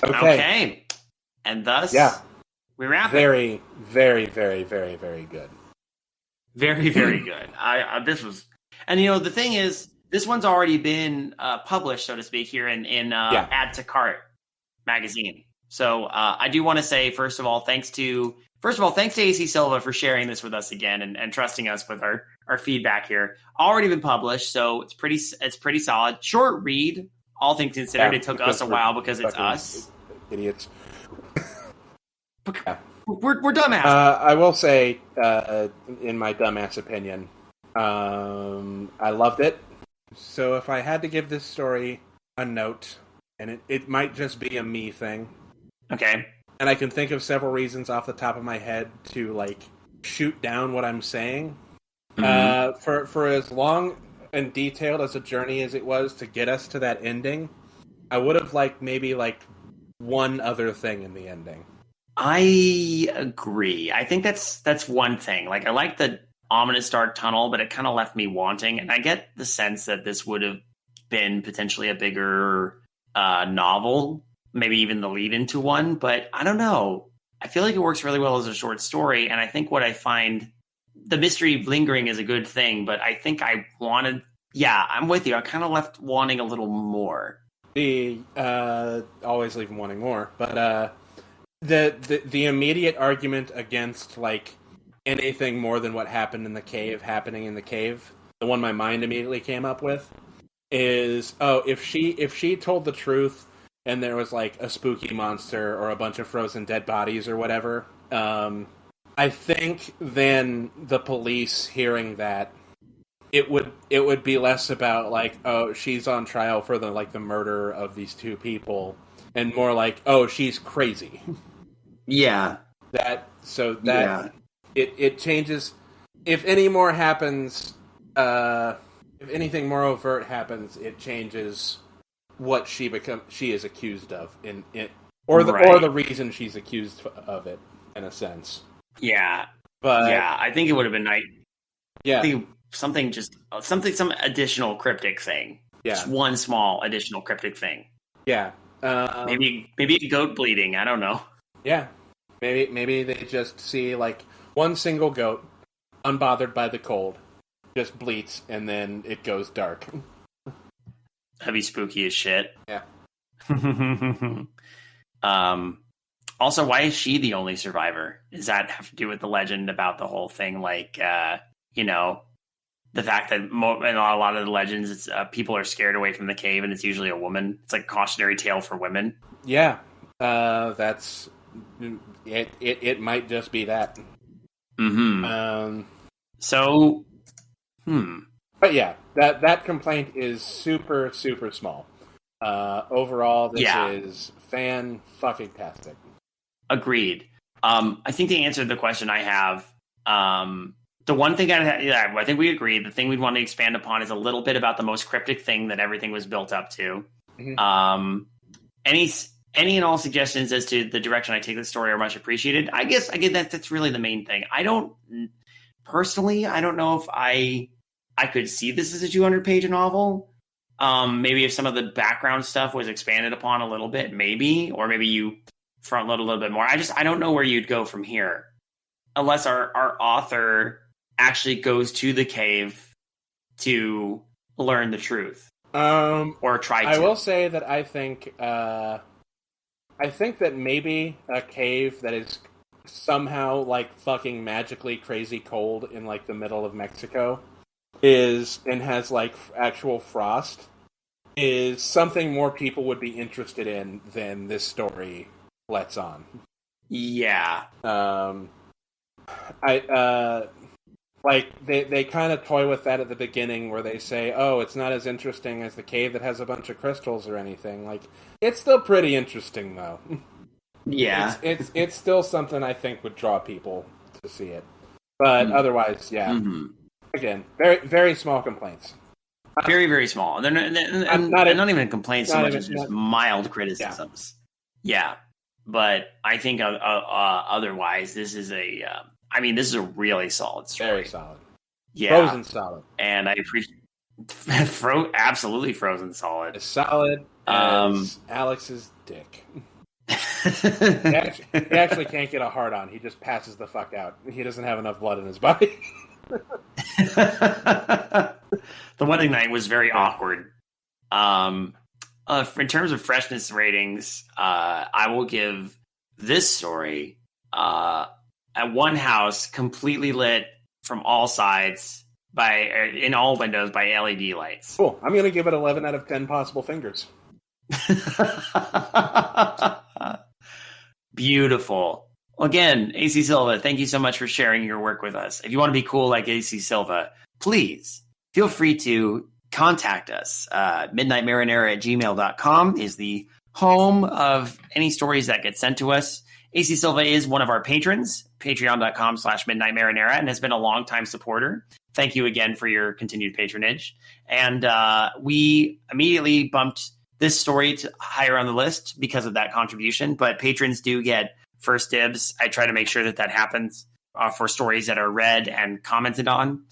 Speaker 1: Okay. And thus, we wrap it.
Speaker 2: Very, very, very, very, very good.
Speaker 1: Very, very good. This was, and the thing is, this one's already been published, so to speak, here in Add to Cart magazine. So I do want to say, first of all, thanks to AC Silva for sharing this with us again and trusting us with our feedback here. Already been published, so it's pretty solid. Short read, all things considered. It took us a while because it's us.
Speaker 2: Idiots.
Speaker 1: We're dumbass.
Speaker 2: I will say, in my dumbass opinion, I loved it. So if I had to give this story a note, and it might just be a me thing.
Speaker 1: Okay.
Speaker 2: And I can think of several reasons off the top of my head to, shoot down what I'm saying. Mm-hmm. For as long and detailed as a journey as it was to get us to that ending, I would have maybe one other thing in the ending.
Speaker 1: I agree. I think that's one thing. I like the ominous dark tunnel, but it kind of left me wanting. And I get the sense that this would have been potentially a bigger novel, maybe even the lead into one. But I don't know. I feel like it works really well as a short story. And I think what I find, the mystery lingering is a good thing. But I think I wanted, I'm with you. I kind of left wanting a little more.
Speaker 2: Always leave wanting more. But the immediate argument against anything more than what happened in the cave happening in the cave, the one my mind immediately came up with is, if she told the truth and there was a spooky monster or a bunch of frozen dead bodies or whatever, I think then the police hearing that, it would be less about she's on trial for the murder of these two people, and more she's crazy.
Speaker 1: Yeah.
Speaker 2: It changes. If any more happens, if anything more overt happens, it changes what she is accused of or the reason she's accused of it, in a sense.
Speaker 1: Yeah.
Speaker 2: But
Speaker 1: I think it would have been nice.
Speaker 2: Yeah.
Speaker 1: I think some additional cryptic thing.
Speaker 2: Yeah.
Speaker 1: Just one small additional cryptic thing.
Speaker 2: Yeah.
Speaker 1: Maybe a goat bleeding. I don't know.
Speaker 2: Yeah. Maybe they just see one single goat, unbothered by the cold, just bleats, and then it goes dark.
Speaker 1: That'd be spooky as shit.
Speaker 2: Yeah.
Speaker 1: Also, why is she the only survivor? Does that have to do with the legend about the whole thing? The fact that in a lot of the legends, it's people are scared away from the cave, and it's usually a woman. It's like a cautionary tale for women.
Speaker 2: Yeah. That's... It might just be that.
Speaker 1: Mm-hmm.
Speaker 2: But yeah, that complaint is super, super small. Overall, this is fan-fucking-tastic.
Speaker 1: Agreed. I think to answer the question I have, the one thing I think we agree, the thing we'd want to expand upon is a little bit about the most cryptic thing that everything was built up to. Mm-hmm. Any and all suggestions as to the direction I take the story are much appreciated. I guess that's really the main thing. I don't know if I could see this as a 200-page novel. Maybe if some of the background stuff was expanded upon a little bit, maybe, or maybe you front load a little bit more. I don't know where you'd go from here, unless our author actually goes to the cave to learn the truth, or try to.
Speaker 2: I will say that I think that maybe a cave that is somehow fucking magically crazy cold in the middle of Mexico and has actual frost is something more people would be interested in than this story lets on.
Speaker 1: Yeah.
Speaker 2: They kind of toy with that at the beginning where they say, oh, it's not as interesting as the cave that has a bunch of crystals or anything. It's still pretty interesting, though.
Speaker 1: Yeah.
Speaker 2: It's still something I think would draw people to see it. But otherwise, yeah. Mm-hmm. Again, very, very small complaints.
Speaker 1: Very, very small. They're not even complaints so much as just mild criticisms. Yeah. But I think otherwise, this is this is a really solid story.
Speaker 2: Very solid.
Speaker 1: Yeah.
Speaker 2: Frozen solid.
Speaker 1: And I appreciate... absolutely frozen solid.
Speaker 2: As solid as Alex's dick. he actually can't get a hard on. He just passes the fuck out. He doesn't have enough blood in his body.
Speaker 1: The wedding night was very awkward. In terms of freshness ratings, I will give this story at one house completely lit from all sides in all windows by LED lights.
Speaker 2: Cool. I'm going to give it 11 out of 10 possible fingers.
Speaker 1: Beautiful. Again, AC Silva, thank you so much for sharing your work with us. If you want to be cool like AC Silva, please feel free to contact us. midnightmarinara@gmail.com is the home of any stories that get sent to us. AC Silva is one of our patrons, patreon.com/midnightmarinara, and has been a longtime supporter. Thank you again for your continued patronage. And we immediately bumped this story to higher on the list because of that contribution, but patrons do get first dibs. I try to make sure that happens for stories that are read and commented on.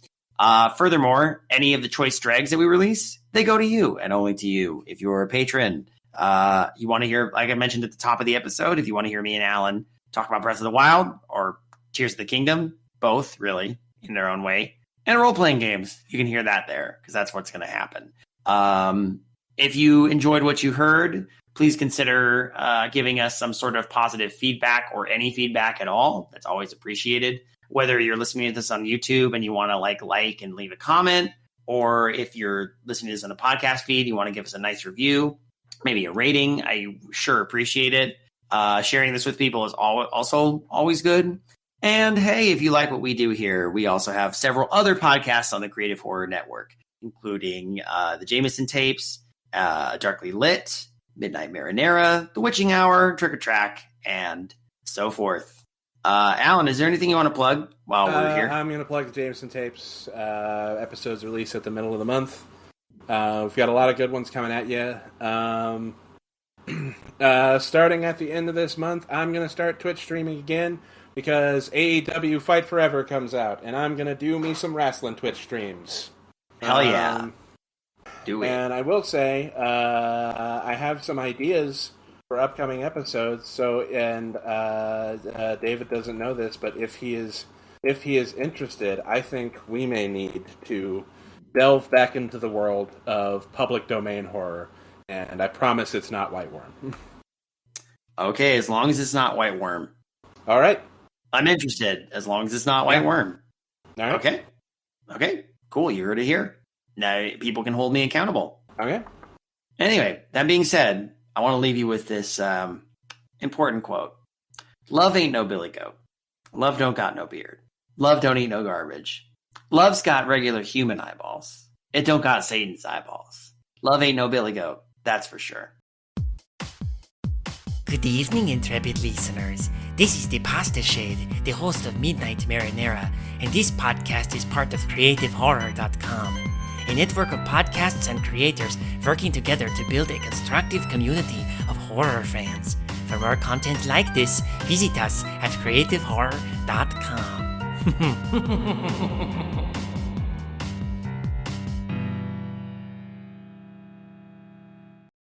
Speaker 1: Furthermore, any of the choice dregs that we release, they go to you and only to you. If you're a patron, you want to hear, like I mentioned at the top of the episode, if you want to hear me and Alan talk about Breath of the Wild or Tears of the Kingdom, both really in their own way, and role-playing games, you can hear that there because that's what's going to happen. If you enjoyed what you heard, please consider giving us some sort of positive feedback or any feedback at all. That's always appreciated. Whether you're listening to this on YouTube and you want to like and leave a comment, or if you're listening to this on a podcast feed, you want to give us a nice review, maybe a rating, I sure appreciate it. Sharing this with people is also always good. And hey, if you like what we do here, we also have several other podcasts on the Creative Horror Network, including the Jameson Tapes, Darkly Lit, Midnight Marinara, The Witching Hour, Trick or Track, and so forth. Alan, is there anything you want to plug while we're here?
Speaker 2: I'm going to plug the Jameson Tapes. Episodes released at the middle of the month. We've got a lot of good ones coming at you. Starting at the end of this month, I'm going to start Twitch streaming again because AEW Fight Forever comes out, and I'm going to do me some wrestling Twitch streams.
Speaker 1: Hell yeah. Do it.
Speaker 2: And I will say, I have some ideas for upcoming episodes. David doesn't know this, but if he is interested, I think we may need to delve back into the world of public domain horror. And I promise it's not White Worm.
Speaker 1: Okay, as long as it's not White Worm.
Speaker 2: All right.
Speaker 1: I'm interested, as long as it's not White Worm.
Speaker 2: All right.
Speaker 1: Okay, cool. You heard it here. Now people can hold me accountable.
Speaker 2: Okay.
Speaker 1: Anyway, that being said, I want to leave you with this important quote. Love ain't no billy goat. Love don't got no beard. Love don't eat no garbage. Love's got regular human eyeballs. It don't got Satan's eyeballs. Love ain't no billy goat. That's for sure.
Speaker 3: Good evening, intrepid listeners. This is the Pasta Shade, the host of Midnight Marinara, and this podcast is part of CreativeHorror.com, a network of podcasts and creators working together to build a constructive community of horror fans. For more content like this, visit us at CreativeHorror.com.